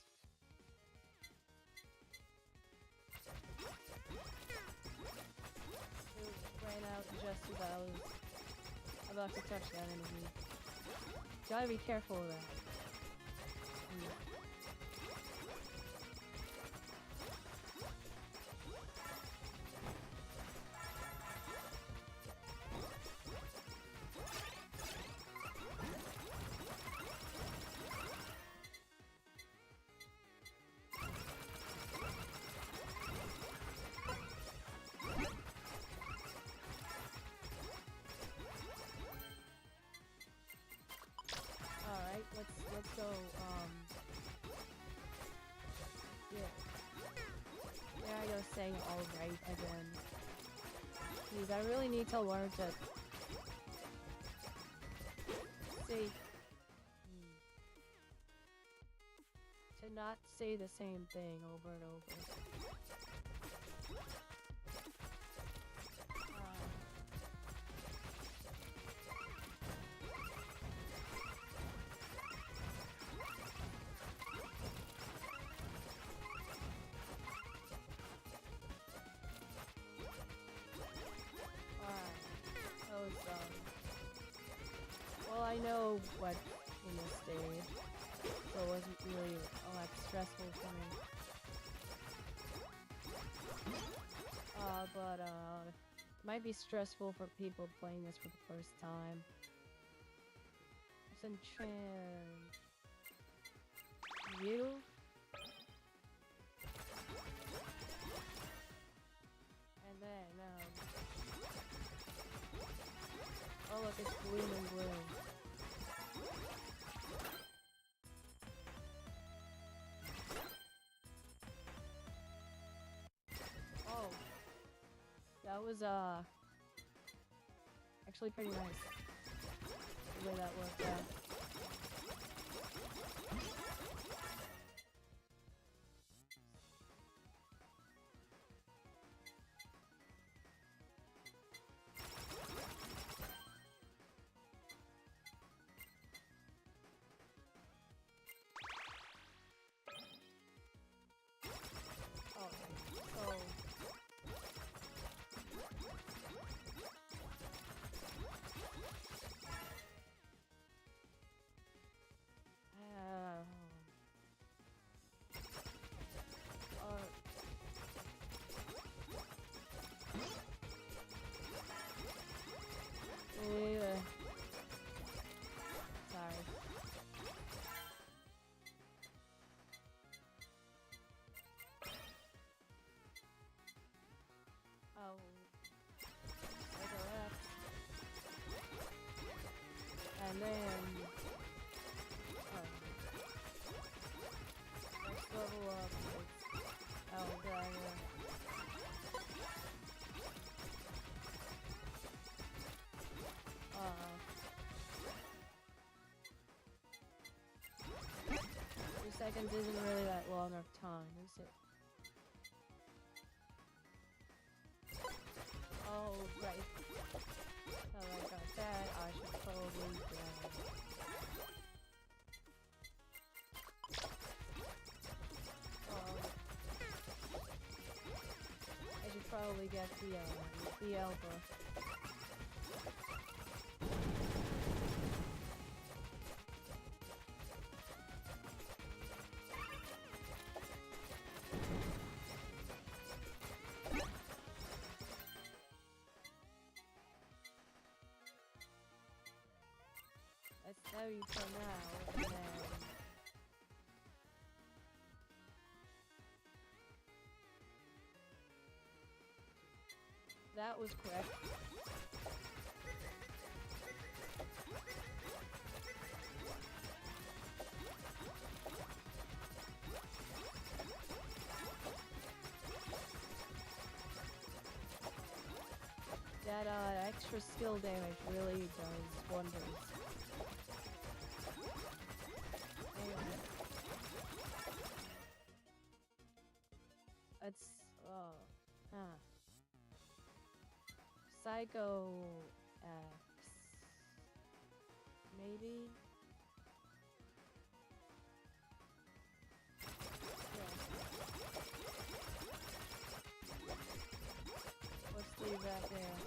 It ran out just as I was about to touch that enemy. Gotta be careful of that. Let's go, yeah. There I go saying alright again. Jeez, I really need to learn to say, to not say the same thing over and over. Well, I know what in this stage, so it wasn't really all that stressful for me. But it might be stressful for people playing this for the first time. Enchant you. And then, oh look, it's Gloom and Gloom. Oh. That was, actually pretty nice. The way that worked out. Yeah. Sorry. Oh. There's a left. And then... let's level up. Oh, dagger. Uh-oh. 3 seconds isn't really that long of time, is it? Oh, right. Now that I got that, I should probably grab... I should probably get the elbow. That's how you come out, and then... That was correct. That extra skill damage really does wonders. Anyway. It's Psycho X. Maybe? Yeah. Let's leave that there.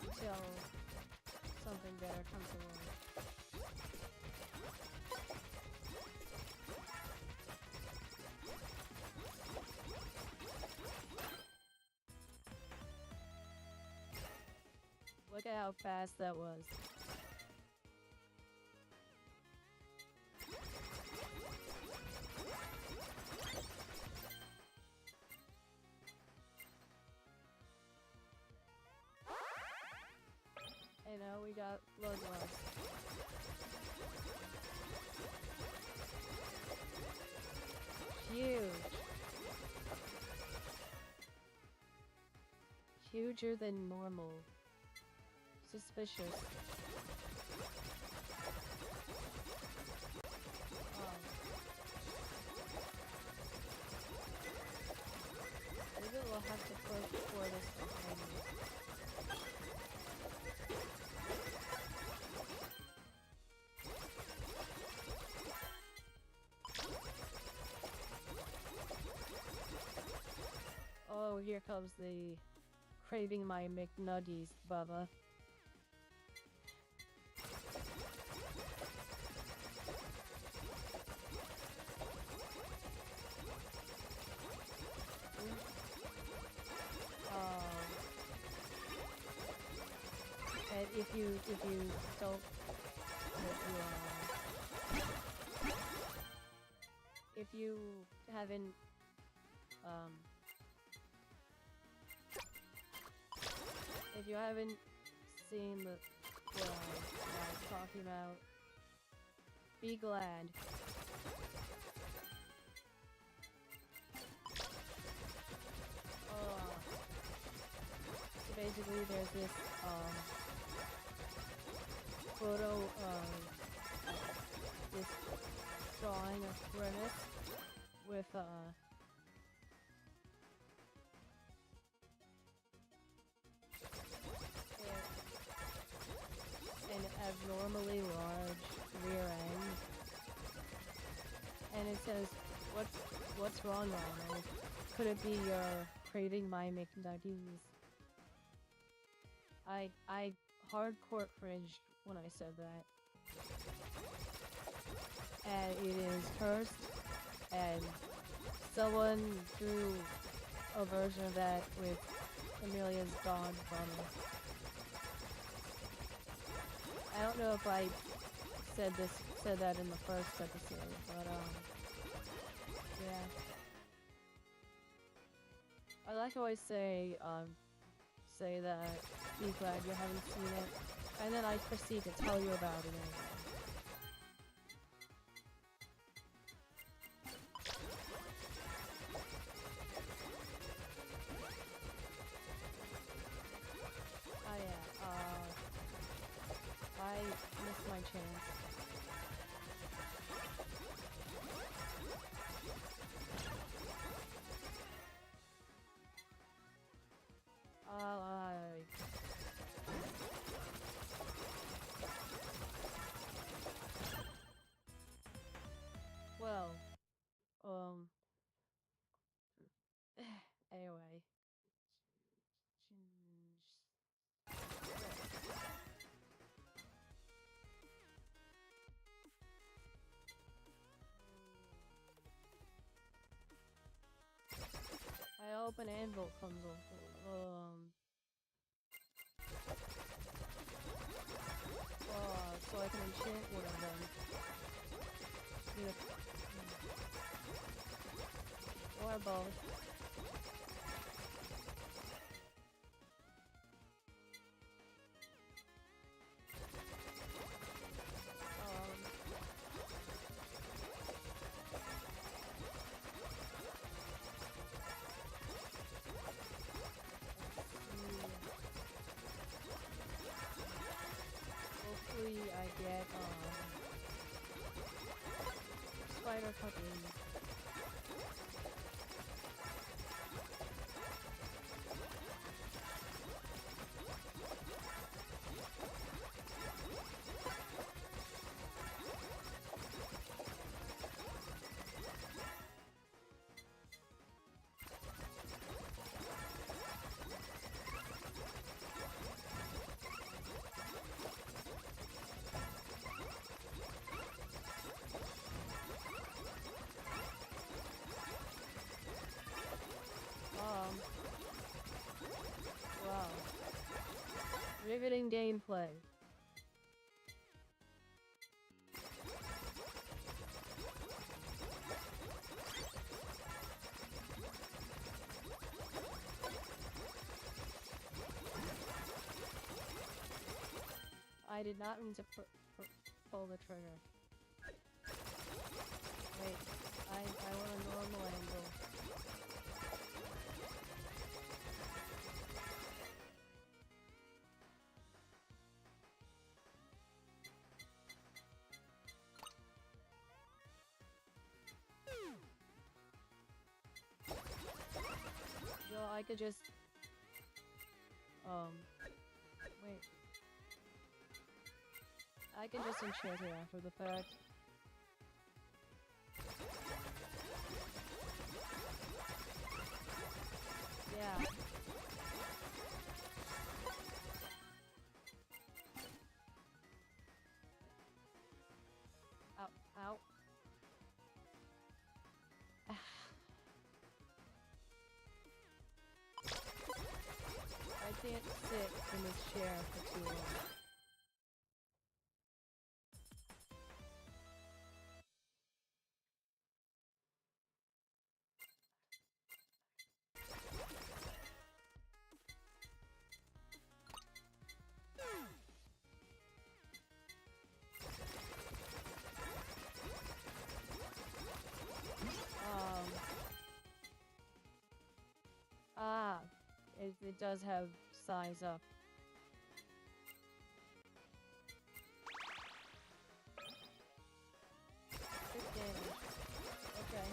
Until something better comes along. Look at how fast that was. And now we got bloodlust. Huge. Huger than normal. Suspicious. Maybe we'll have to push for this behind me. Oh, here comes the craving my McNuggies, Bubba. if you don't, if you haven't, if you haven't seen what I was talking about, be glad. So basically, there's this photo of this drawing of Grimace with an abnormally large rear end, and it says, "What's wrong, Ronald? Could it be you're craving my McNuggies?" I hardcore cringed when I said that, and it is cursed, and someone drew a version of that with Amelia's dog from. I don't know if I said that in the first episode, but yeah. I like how I say that be glad you haven't seen it, and then I proceed to tell you about it anyway. Oh yeah, I missed my chance. Well, anyway. I hope an anvil comes off. So I can enchant one of them. Or both. Hopefully I get spider puppy. Wow. Riveting gameplay. I did not mean to pull the trigger. Wait, I want a normal angle. Yo, I could just wait. I can just enchant it after the fact. Yeah. Ow, ow. I can't sit in this chair for too long. It does have size up. Good damage. Okay.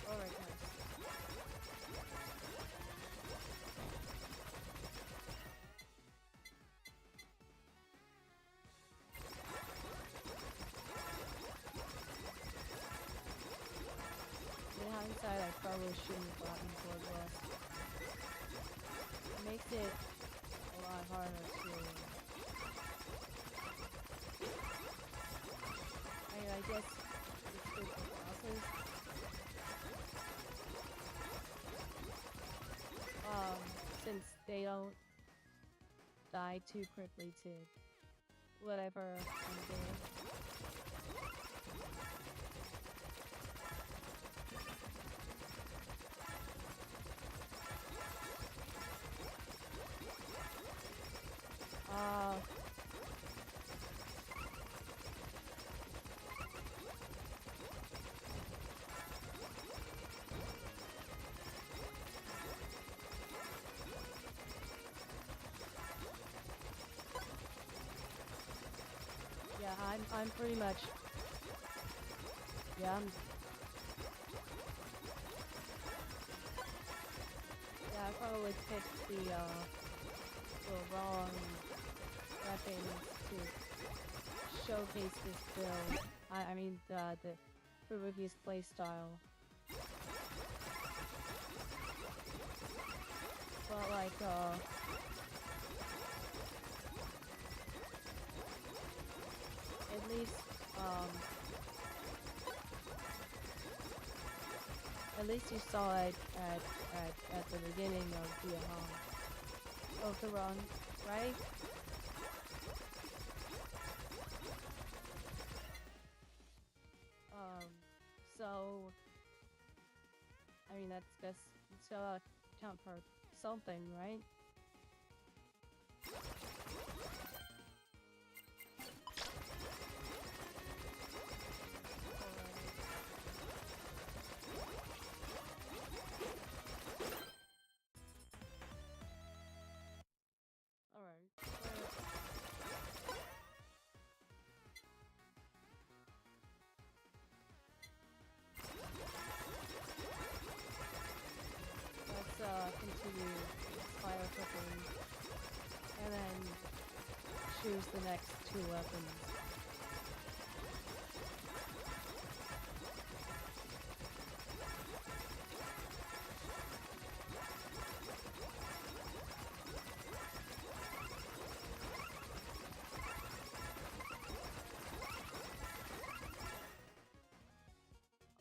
Alright, guys. In hindsight, I probably shouldn't have gotten Blood Lust. It makes it a lot harder to... I mean, I guess it's good for bosses. Since they don't die too quickly to whatever I'm doing. Yeah, I'm pretty much... Yeah, I probably picked the wrong weapons to showcase this build. I mean, the Fubuki's playstyle. But like, at least you saw it at the beginning of the run, right? So I mean that's count for something, right? Continue fire cooking, and then choose the next two weapons.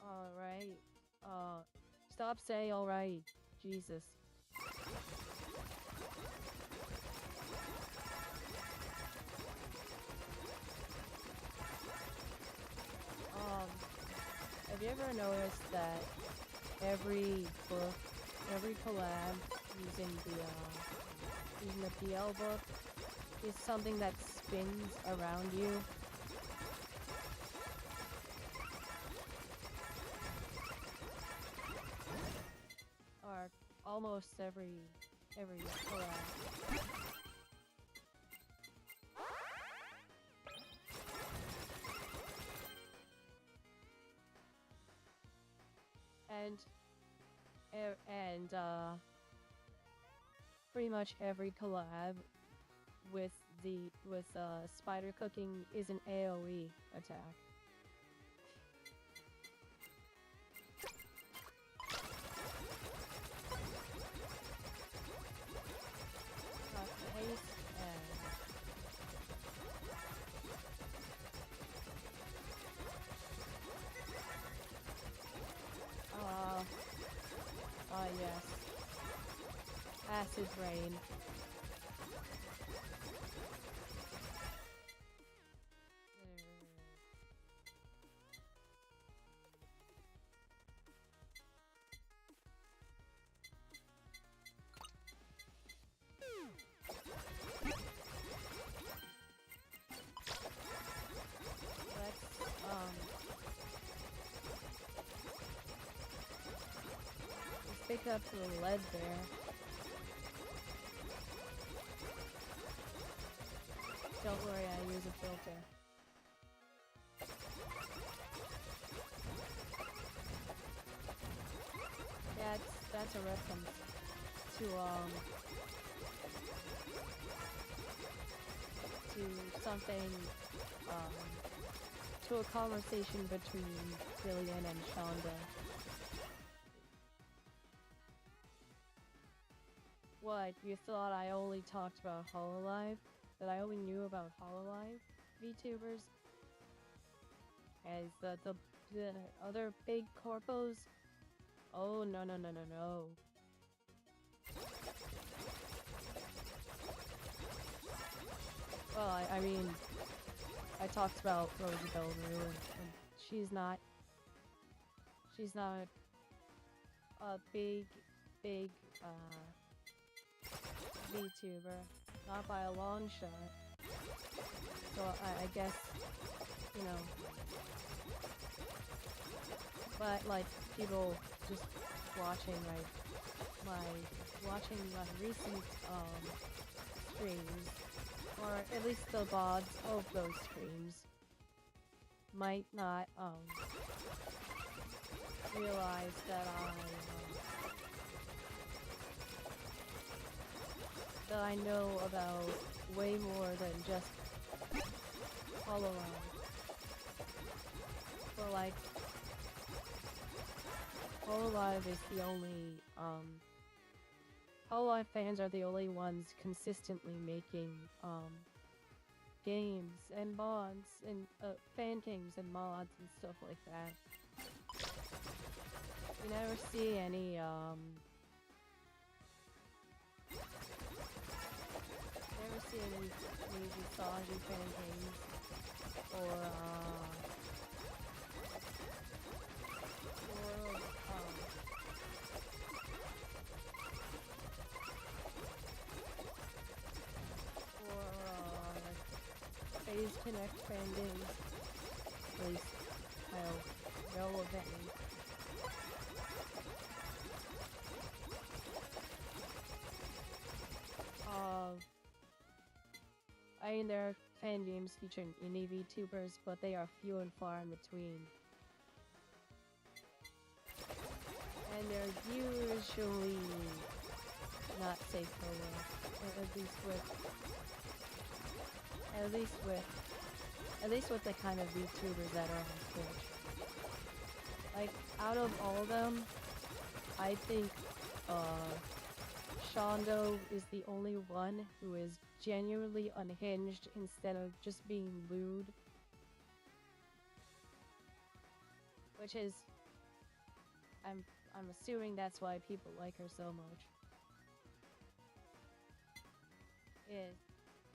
Alright, stop saying alright, Jesus. Have you ever noticed that every book, every collab using the PL book is something that spins around you? Or almost every collab. And pretty much every collab with spider cooking is an AoE attack. Yes. Acid rain. up the lead there. Don't worry, I use a filter. That's a reference to something, to a conversation between Jillian and Shonda. What, you thought I only talked about HoloLive? That I only knew about HoloLive VTubers? As the other big corpos? Oh, no. Well, I mean, I talked about Rosie Belleru, and she's not a big, VTuber. Not by a long shot. So I guess, you know, but like people just watching my recent streams, or at least the VODs of those streams, might not realize that I know about way more than just HoloLive. So like, HoloLive is the only, HoloLive fans are the only ones consistently making, games and mods and, fan games and mods and stuff like that. You never see any, Usagi fan games, or Phase Connect fan games. At least I don't know of any. I mean, there are fan games featuring indie VTubers, but they are few and far in between. And they're usually not safe for work, at least with the kind of VTubers that are on Twitch. Like, out of all of them, I think, Shondo is the only one who is genuinely unhinged instead of just being lewd. Which is, I'm assuming that's why people like her so much.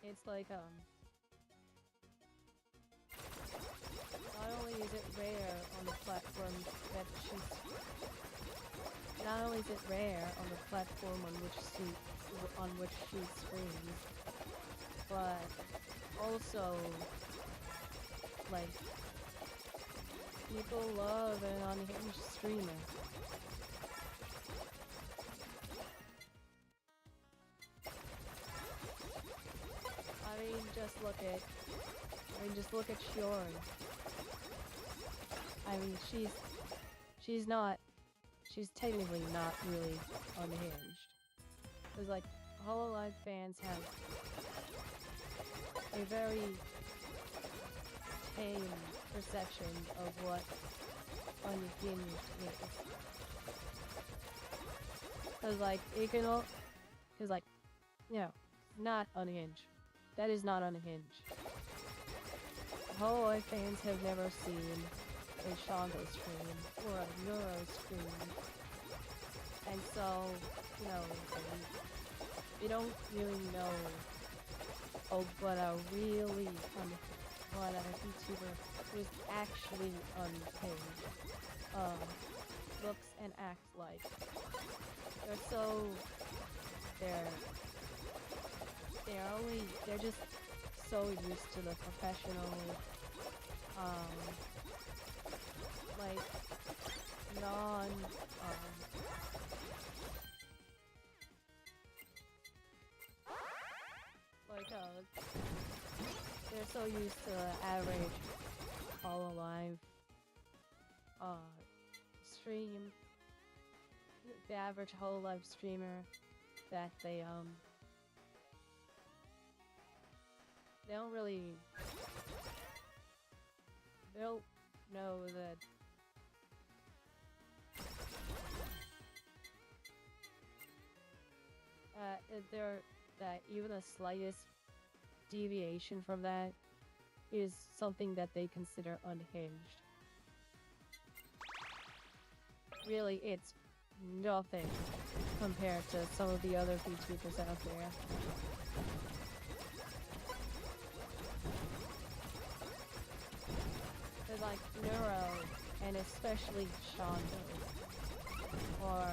It's like, not only is it rare on the platform that not only is it rare on the platform on which she streams, but also, like, people love an unhinged streamer. I mean, just look at Shiori. I mean, she's technically not really unhinged. Because, like, HoloLive fans have a very tame perception of what unhinged is. Because, like, no, not unhinged. That is not unhinged. HoloLive fans have never seen a Shondo stream or a Neuro stream, and so, you know, they don't really know what a VTuber who is actually unhinged looks and acts like. They're just so used to the professional, like, No, they're so used to the average HoloLive stream, the average HoloLive streamer, that they don't really, they don't know that that even the slightest deviation from that is something that they consider unhinged. Really, it's nothing compared to some of the other VTubers out there. But like Neuro, and especially Shondo, or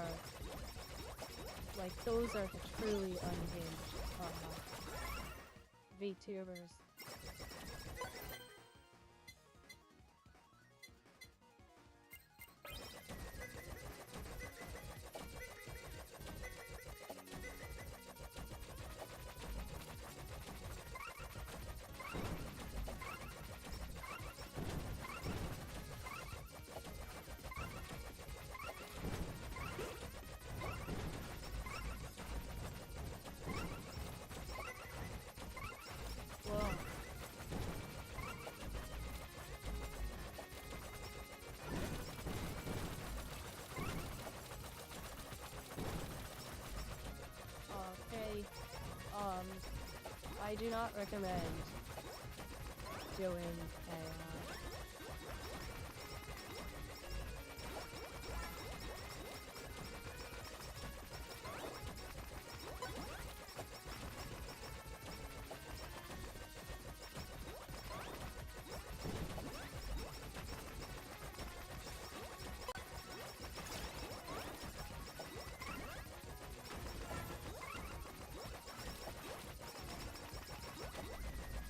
like those are the truly unhinged VTubers. Whoa. Okay, I do not recommend doing a,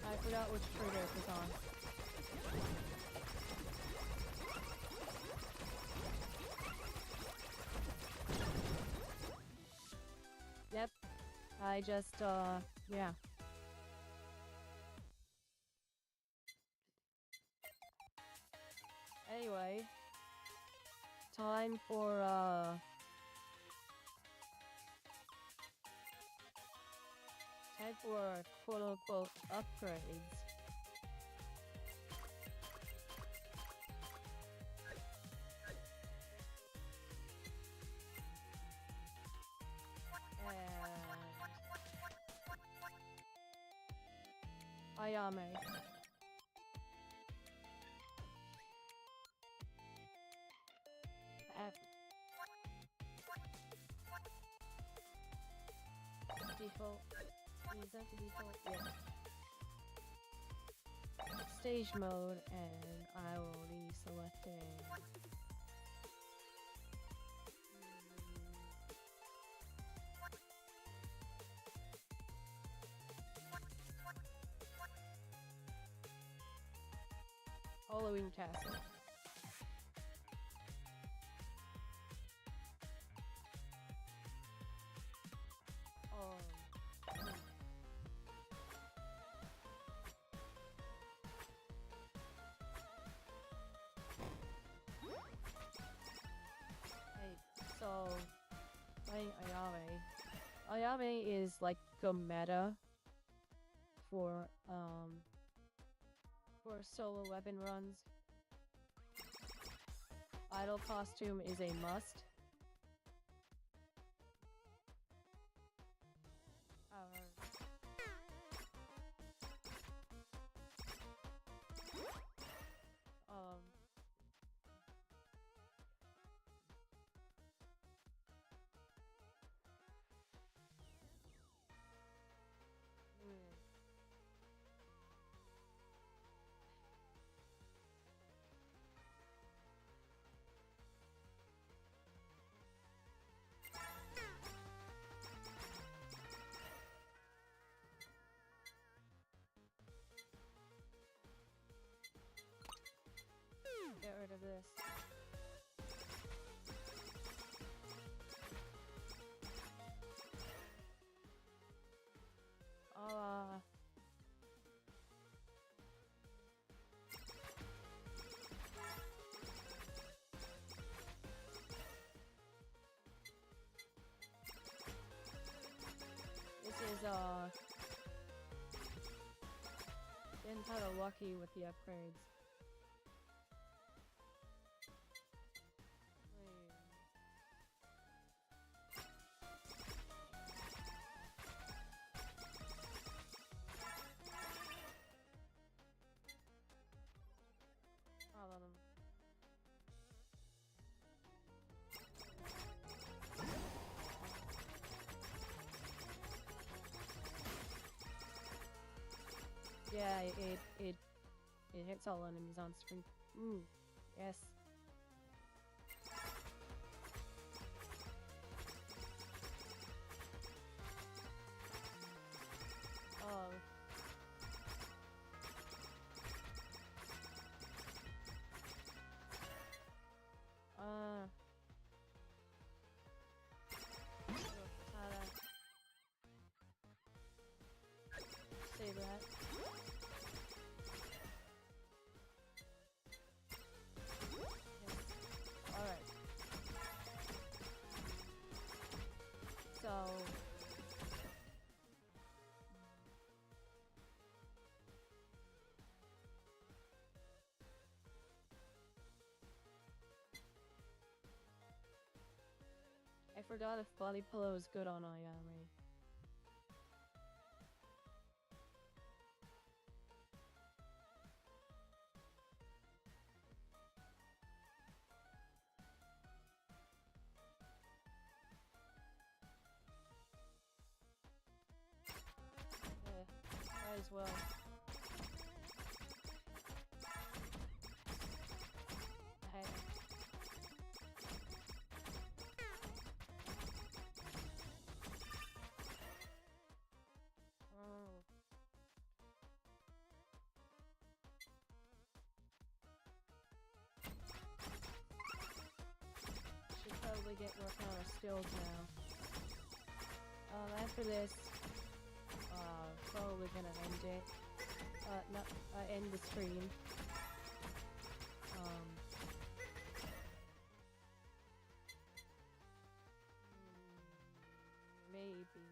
I forgot which trigger it was on. Yep, I just, yeah. Anyway, time for, quote-unquote upgrades. And ayame. Default. Is that the default? Yeah. Stage mode, and I will be selecting. Halloween Castle. So, playing ayame. Ayame is like the meta for solo weapon runs. Idol costume is a must. Get rid of this. Been kinda lucky with the upgrades. Yeah, it hits all enemies on screen. Ooh, yes. Oh. Say that. Alright. So... I forgot if body pillow is good on ayame. Might as well. Hey. Oh. Should probably get working on our skills now. After this, probably gonna end it. End the stream. Maybe.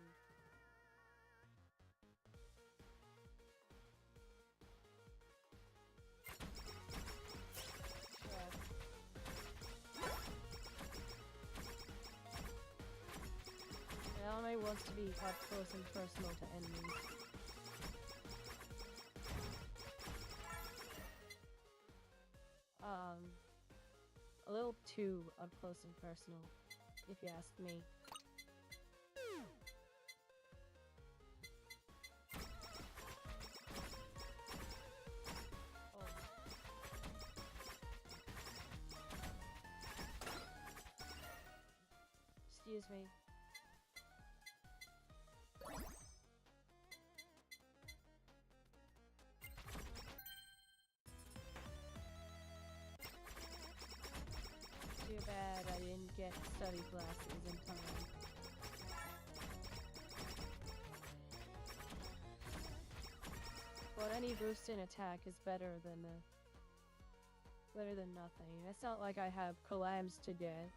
Ayame wants to be up close and personal to enemies. A little too up close and personal, if you ask me. Excuse me. Too bad I didn't get study glasses in time. But any boost in attack is better than nothing. It's not like I have collabs to get.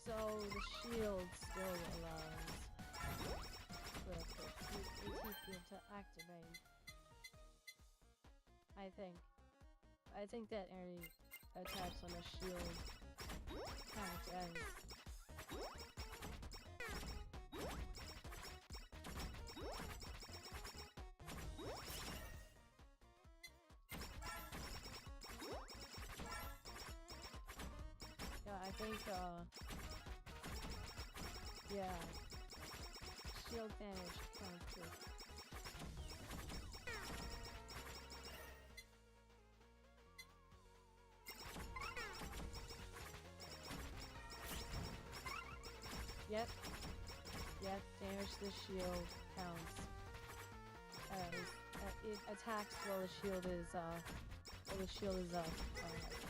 So the shield still allows the AT field to activate. I think that any attacks on a shield count as think, yeah, shield damage counts too. Yep, yep, damage to the shield counts as it attacks while the shield is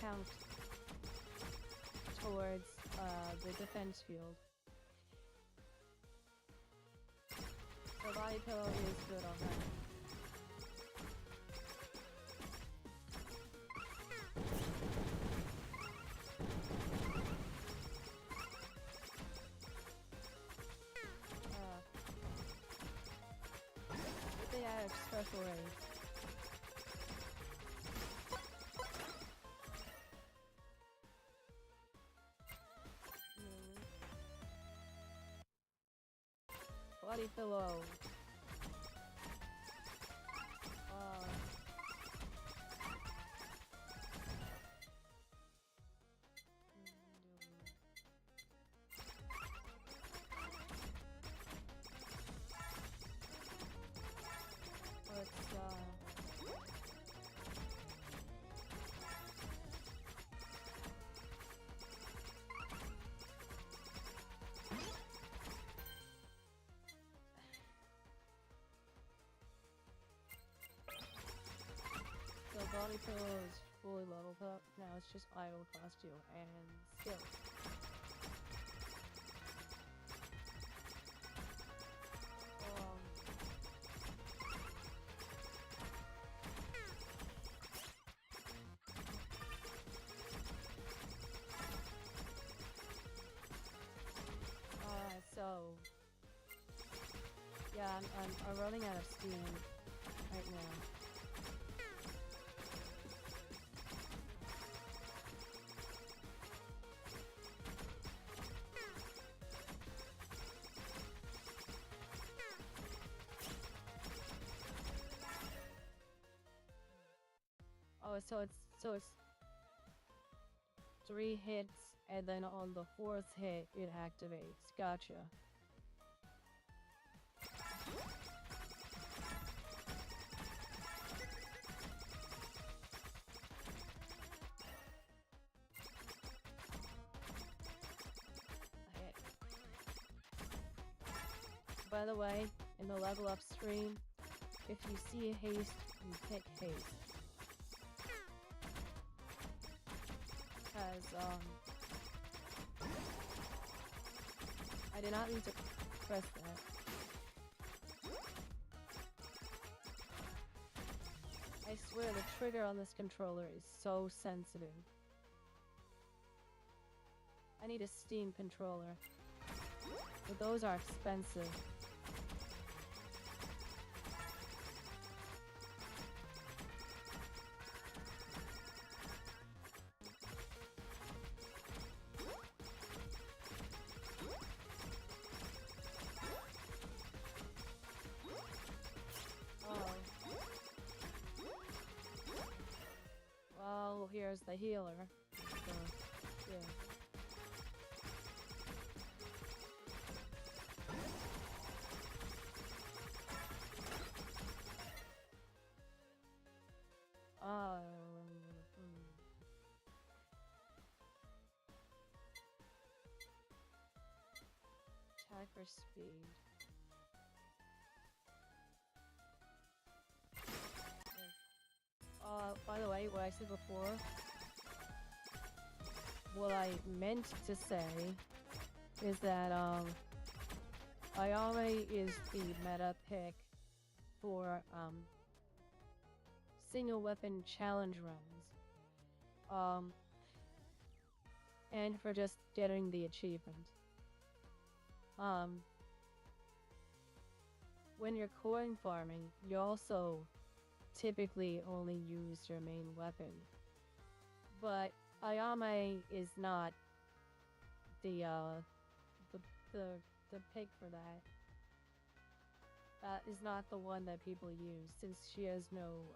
count towards the defense field. So body pillow is good on that. They have special rays. Body pillow. So body pillow is fully leveled up. Now it's just idle costume and skills. So yeah, I'm running out of steam right now. Oh, so it's 3 hits, and then on the 4th hit, it activates. Gotcha. By the way, in the level up screen, if you see a haste, you pick haste. Because, I did not need to press that. I swear the trigger on this controller is so sensitive. I need a Steam controller. But those are expensive. Well, here's the healer. So, yeah. Attack for speed. By the way, what I said before, what I meant to say is that, ayame is the meta pick for, single weapon challenge runs. And for just getting the achievement. When you're coin farming, you also typically only use your main weapon. But ayame is not the pick for that. That is not the one that people use, since she has no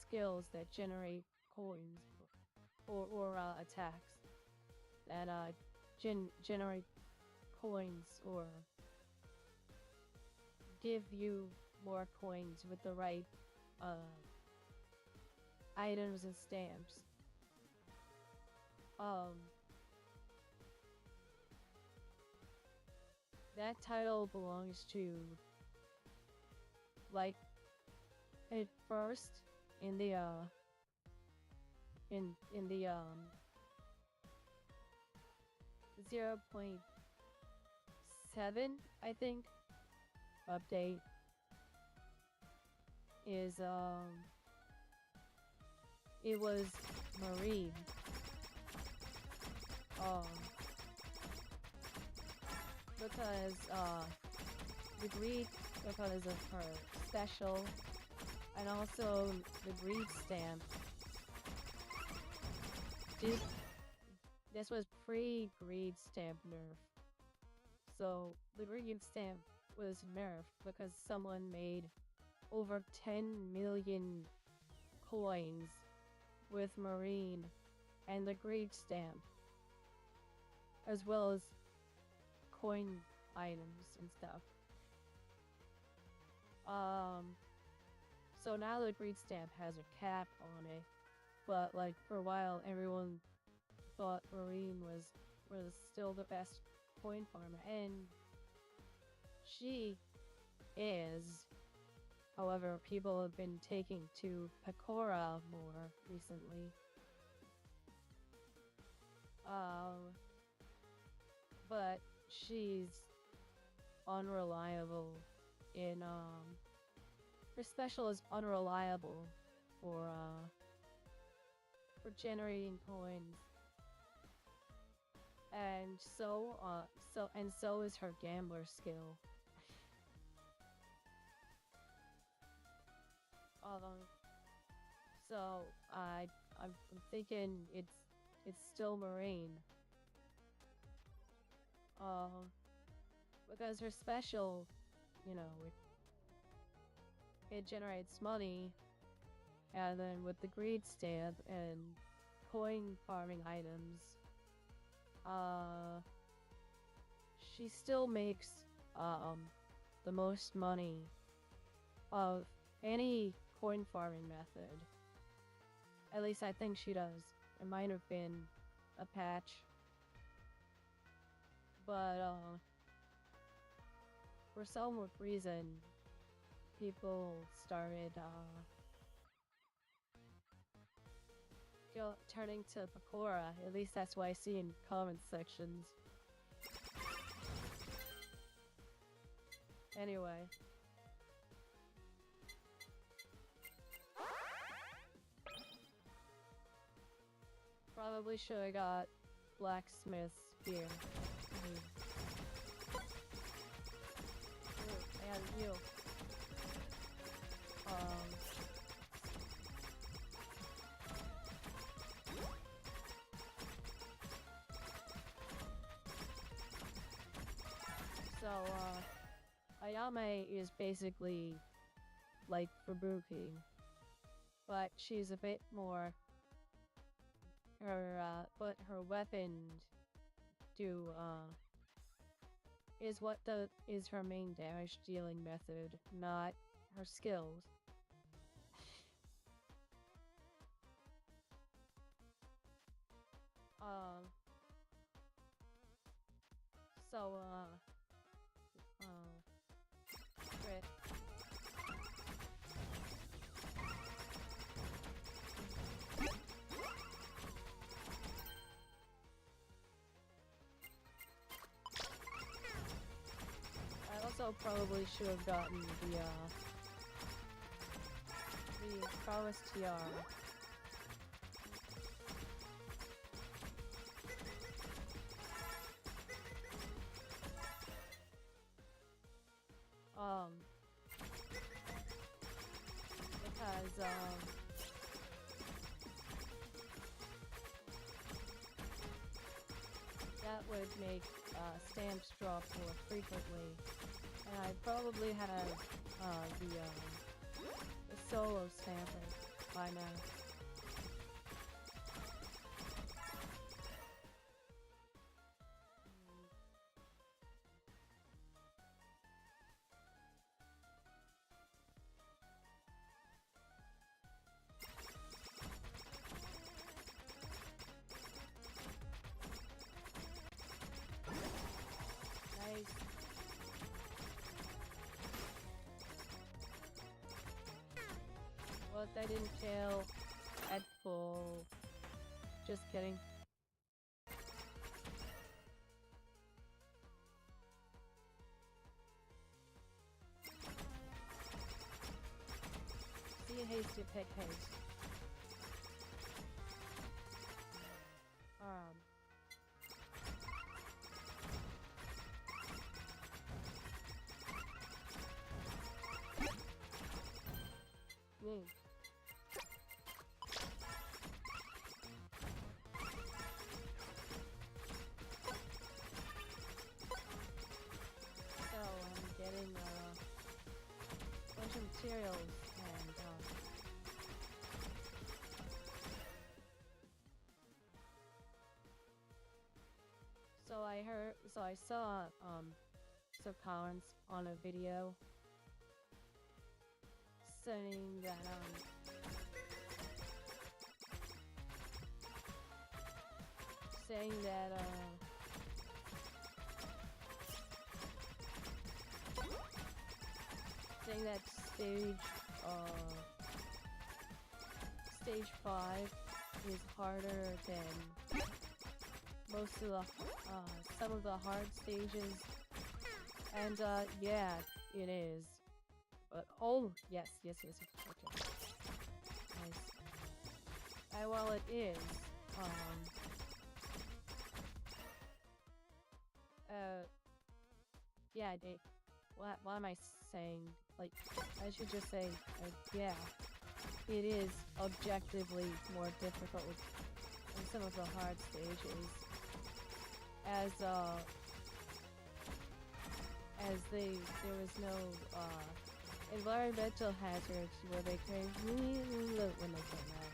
skills that generate coins or attacks. that generate coins or give you more coins with the right items and stamps. That title belongs to, like, at first in the in the 0.7, I think, update is it was Marine. Because the greed, because of her special, and also the greed stamp. This was pre-greed stamp nerf. So the greed stamp was nerfed because someone made over 10 million coins with Marine and the greed stamp, as well as coin items and stuff. So now the greed stamp has a cap on it, but like for a while everyone thought Marine was still the best coin farmer, and she is. However, people have been taking to Pecora more recently. But she's unreliable in her special is unreliable for generating coins. And so is her gambler skill. So I'm thinking it's still Marine. Because her special, you know, it generates money, and then with the greed stamp and coin farming items, she still makes the most money of any coin farming method. At least I think she does. It might have been a patch. But for some reason, people started turning to Pecora. At least that's what I see in comment sections. Anyway. Probably should have got blacksmith's spear. Ooh, I had a heal. So, ayame is basically like Fubuki, but she's a bit more. But her weapon is her main damage dealing method, not her skills. Crit. I also probably should have gotten the Promise Tiara. Because that would make stamps drop more frequently, and I probably have the solo stamper by now. But I didn't kill at full. Just kidding. See a hasty pick haste. Me. So I'm getting a bunch of materials and so I saw some comments on a video saying that saying that stage 5 is harder than most of the some of the hard stages, and yeah, it is. But oh yes, okay. Nice. While it is yeah, what am I saying? Like, I should just say, yeah, it is objectively more difficult than some of the hard stages, as there was no environmental hazards where they came when they came out.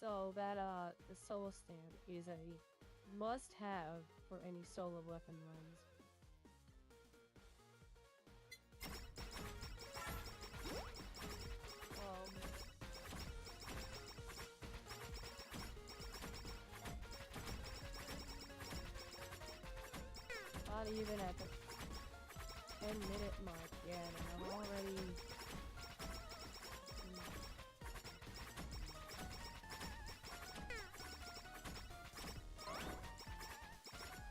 So that the solo stand is a must-have for any solo weapon runs. Not even at the 10-minute mark yet, and I'm already...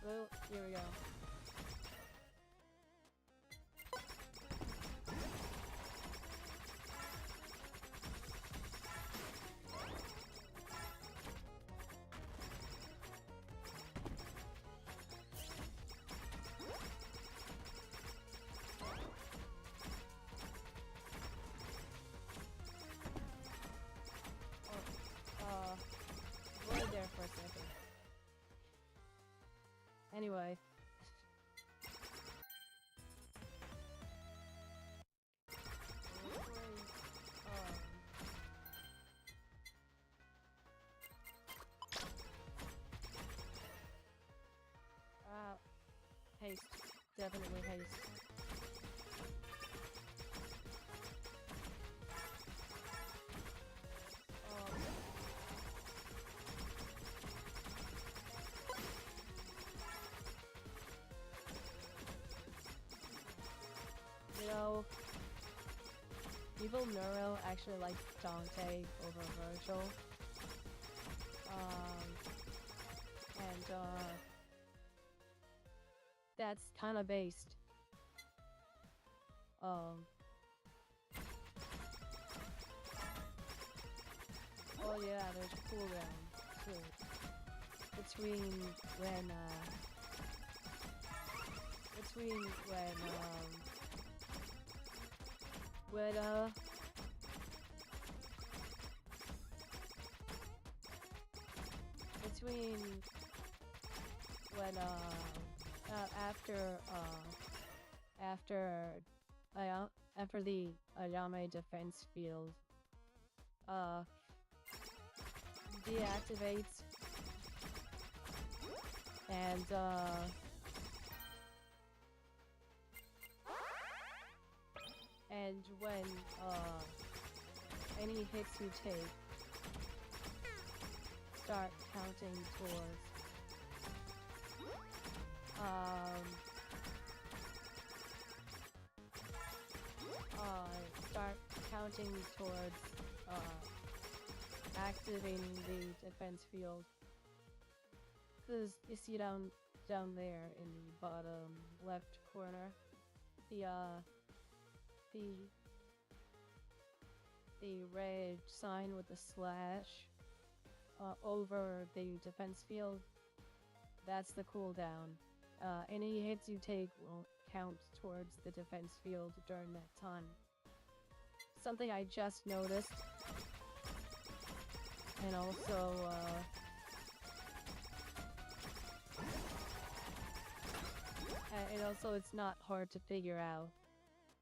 Well, here we go. Wait there for a second. Anyway. Haste. Definitely haste. You know, Evil Neuro actually likes Dante over Virgil. That's kind of based. Oh yeah, there's a cooldown too. Between when after the ayame defense field deactivates, and when any hits you take start counting towards pointing towards activating the defense field. Cause you see down there in the bottom left corner, the the red sign with the slash over the defense field. That's the cooldown. Any hits you take will count towards the defense field during that time. Something I just noticed. And also, it's not hard to figure out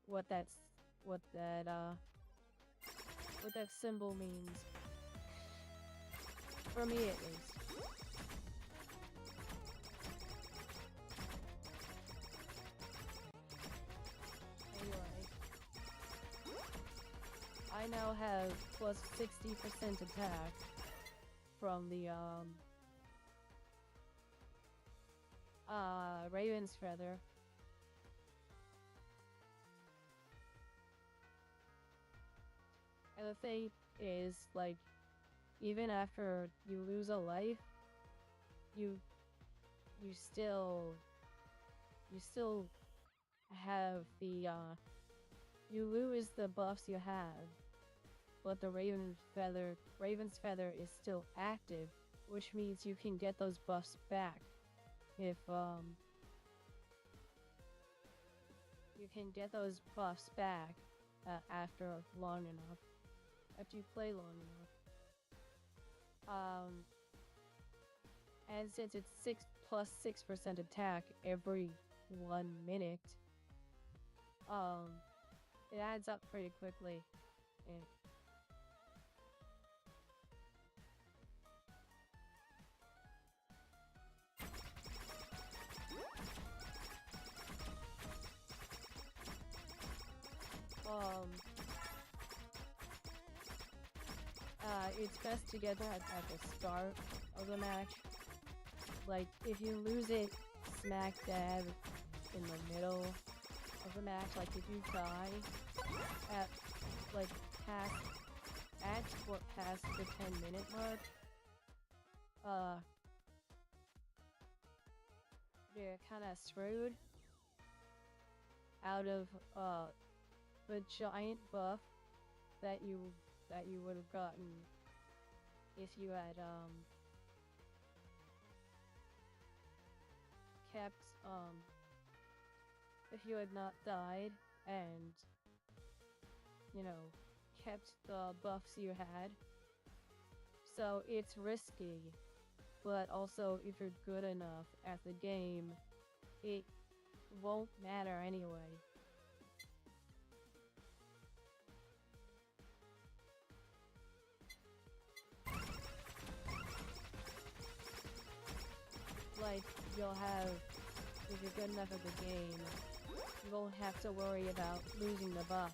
what that symbol means. For me, at least. I now have plus 60% attack from the Raven's Feather. And the thing is, like, even after you lose a life, you still have the you lose the buffs you have, but the Raven's Feather is still active, which means you can get those buffs back if you can get those buffs back after long enough, after you play long enough. And since it's 6% attack every 1 minute, it adds up pretty quickly. It's best to get that at the start of the match. Like, if you lose it smack dab in the middle of the match, like if you die at like past the 10-minute mark, you're kinda screwed out of the giant buff that you would have gotten if you had kept if you had not died and kept the buffs you had. So it's risky, but also if you're good enough at the game, it won't matter anyway. Like, if you're good enough at the game, you won't have to worry about losing the buff.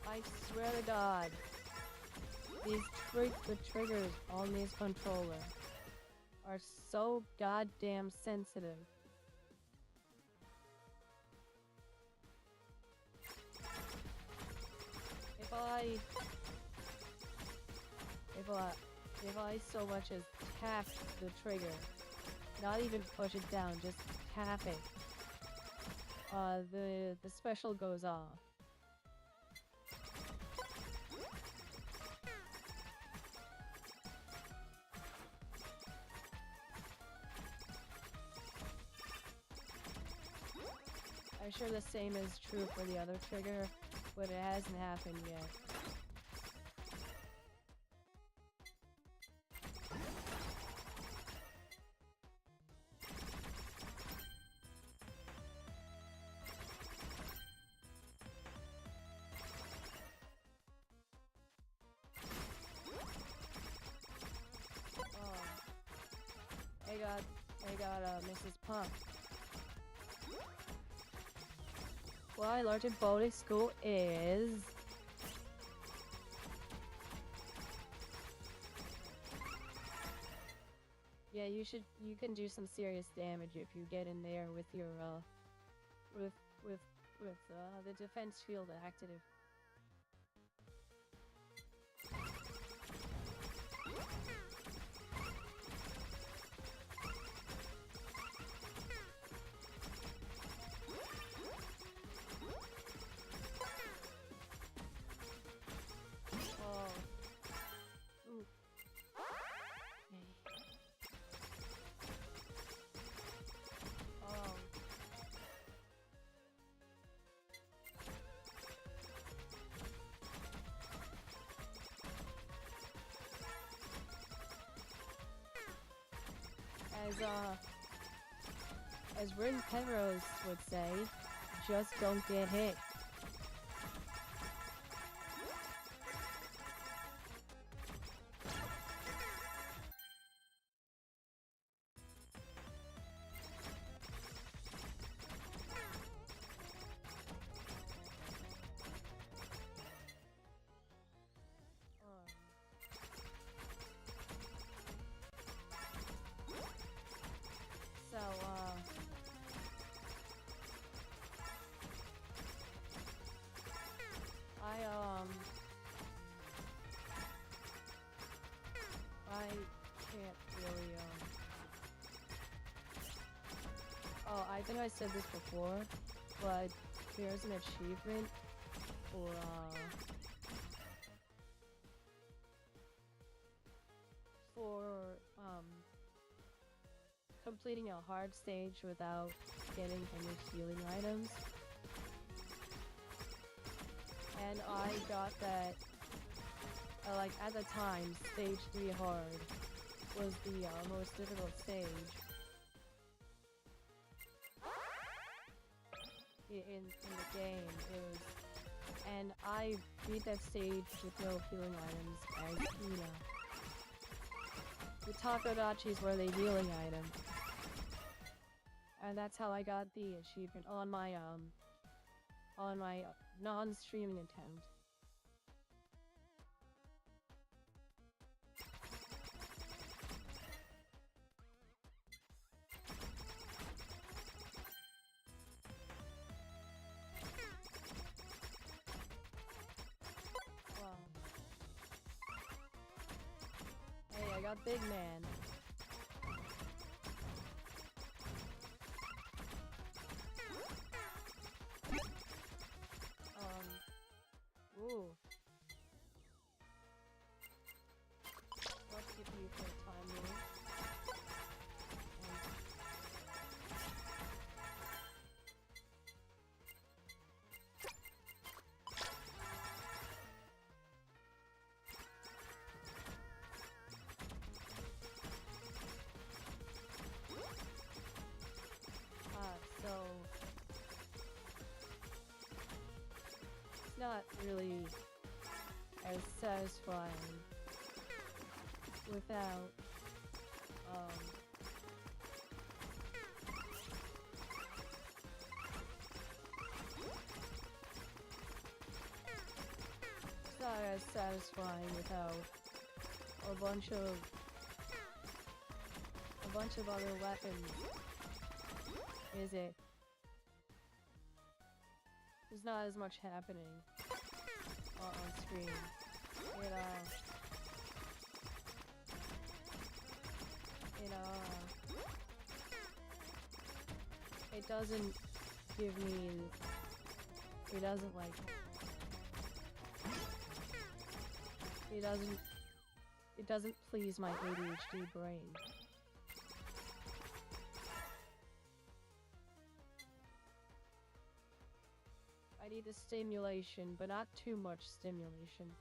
I swear to God, the triggers on this controller are so goddamn sensitive. If I so much as tap the trigger, not even push it down, just tap it, the special goes off. I'm sure the same is true for the other trigger, but it hasn't happened yet. I got Mrs. Pump. What I learned in boating school is... Yeah, you can do some serious damage if you get in there with your, with the defense field active. As Rin Penrose would say, just don't get hit. I can't really, Oh, I think I said this before, but there's an achievement for completing a hard stage without getting any healing items. And I got that, like, at the time, stage 3 hard was the most difficult stage in the game. It was, and I beat that stage with no healing items as Ina. The Takodachis were the healing item. And that's how I got the achievement on my non-streaming attempt. Wow. Hey, I got Big Man. Ooh. Let's give you for time move. So it's not really as satisfying without it's not as satisfying without a bunch of other weapons, is it? There's not as much happening on screen. It doesn't give me, it doesn't like, it doesn't please my ADHD brain. I need the stimulation, but not too much stimulation.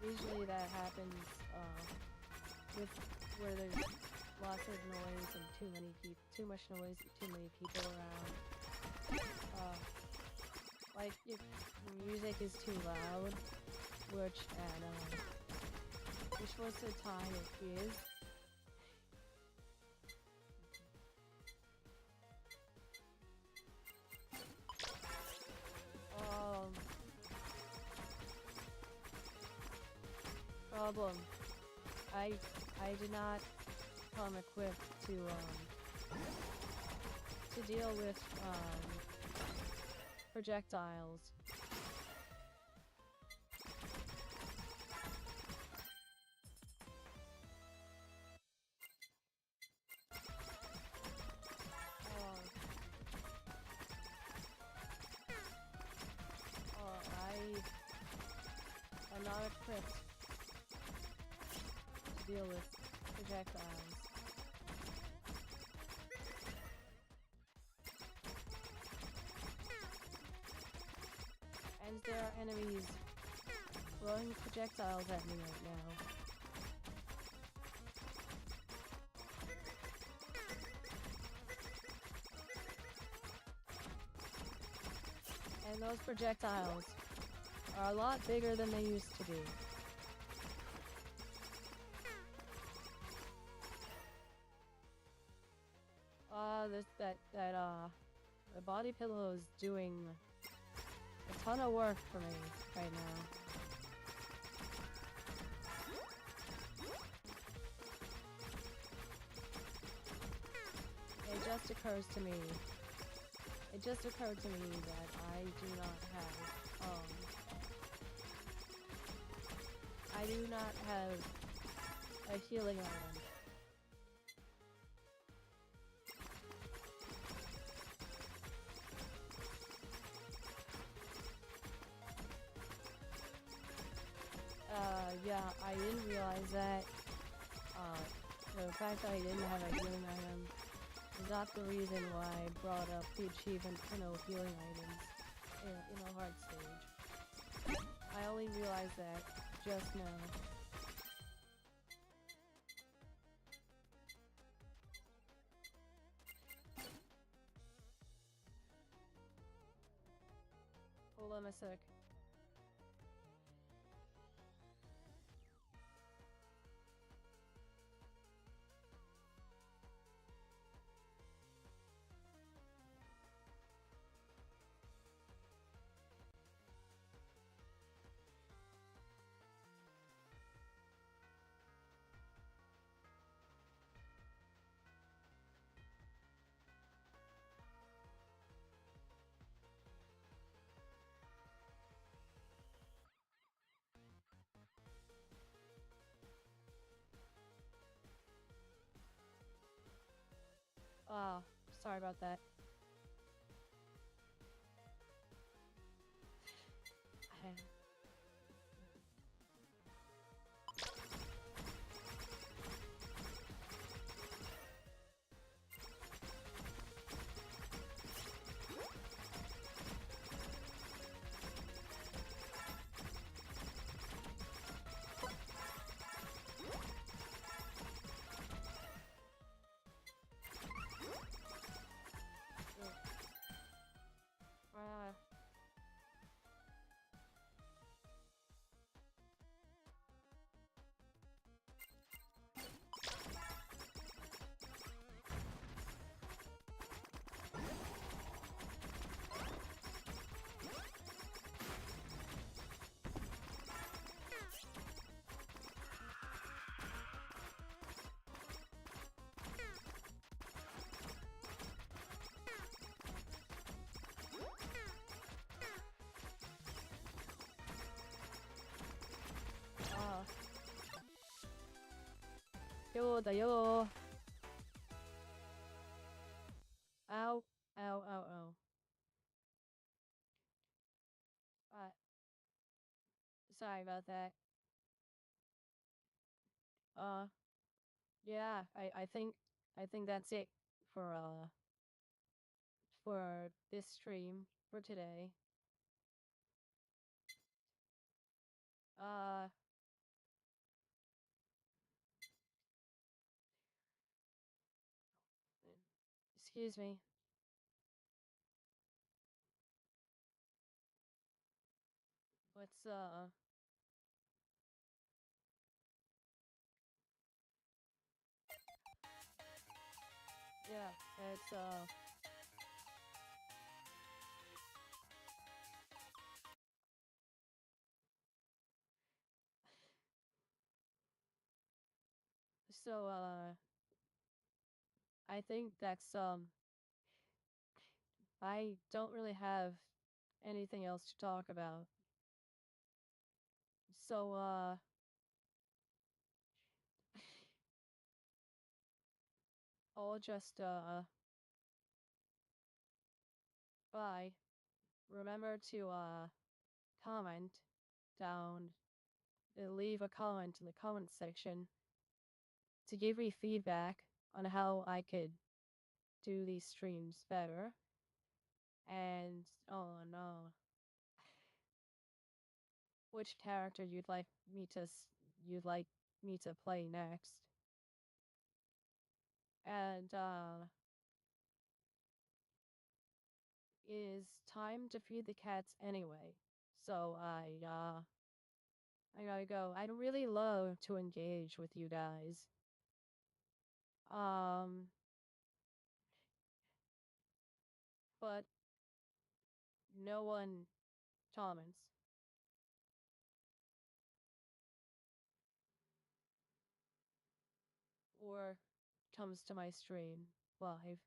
Usually that happens with where there's lots of noise and too much noise and too many people around. Like if music is too loud, which most of the time it is. Problem. I did not come equipped to deal with projectiles. I'm not equipped to deal with projectiles. And there are enemies throwing projectiles at me right now. And those projectiles are a lot bigger than they used to be. The body pillow is doing a ton of work for me right now. It just occurs to me that I do not have a healing item. Yeah, I didn't realize that. The fact that I didn't have a healing item is not the reason why I brought up the achievement for no healing items in a hard stage. I only realized that just now. Hold on a sec. Sorry about that. Yo. Ow. Ow, ow, ow. Sorry about that. Yeah, I think that's it for for this stream for today. Uh, excuse me. What's yeah, it's so I think that's I don't really have anything else to talk about. So I'll just bye. Remember to comment down, leave a comment in the comment section to give me feedback on how I could do these streams better. And oh no, which character you'd like me to play next? And it is time to feed the cats anyway. So I gotta go. I'd really love to engage with you guys. Um, but no one comments or comes to my stream live.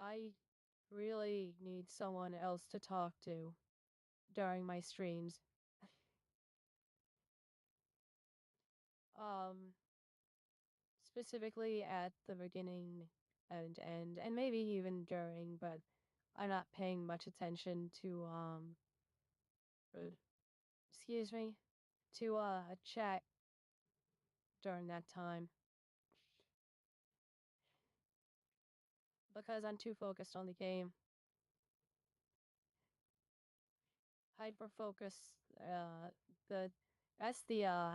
I really need someone else to talk to during my streams. Um, specifically at the beginning and end, and maybe even during, but I'm not paying much attention to excuse me, to chat during that time because I'm too focused on the game. Hyper focus. The that's the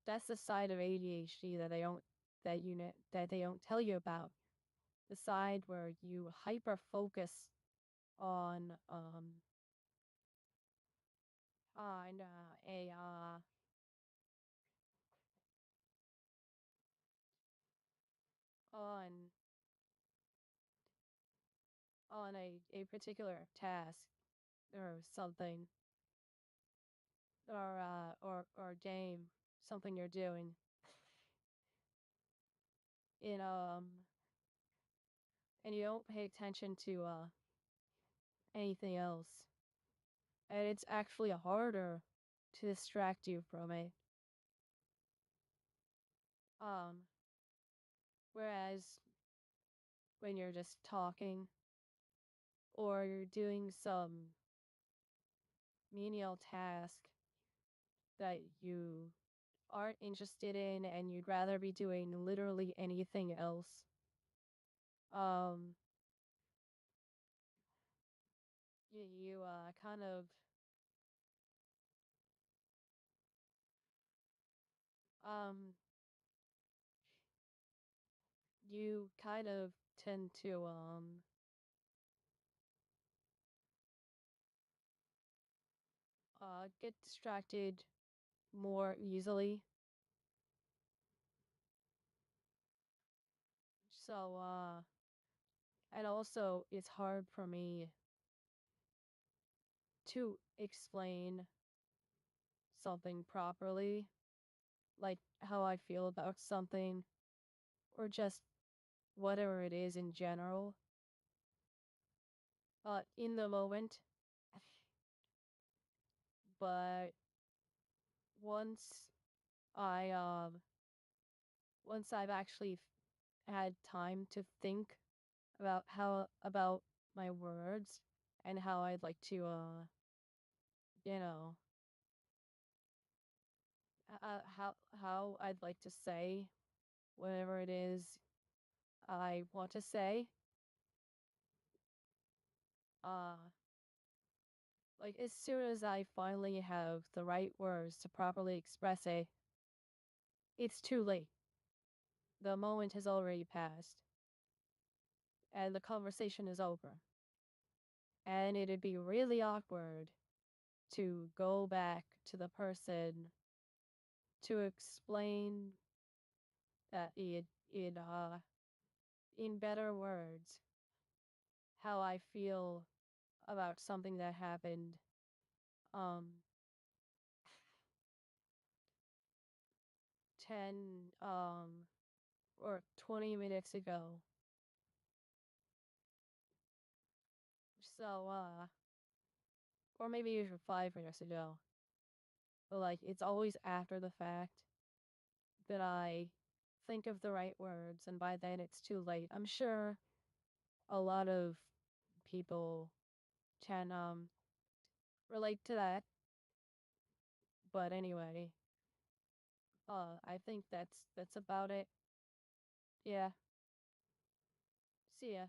that's the side of ADHD that they don't tell you about. The side where you hyper focus on a on a particular task or something or game, something you're doing in and you don't pay attention to anything else. And it's actually harder to distract you from it. Um whereas when you're just talking or you're doing some menial task that you aren't interested in and you'd rather be doing literally anything else. Um, you kind of um you kind of tend to get distracted more easily. So and also it's hard for me to explain something properly, like how I feel about something or just whatever it is in general. In the moment, but once I once I've actually had time to think about my words and how I'd like to, you know, how I'd like to say whatever it is I want to say. Uh, like as soon as I finally have the right words to properly express it, it's too late. The moment has already passed, and the conversation is over. And it'd be really awkward to go back to the person to explain that in better words how I feel about something that happened um 10 or 20 minutes ago. So or maybe even 5 minutes ago. But like it's always after the fact that I think of the right words, and by then it's too late. I'm sure a lot of people can relate to that. But anyway, I think that's about it. Yeah. See ya.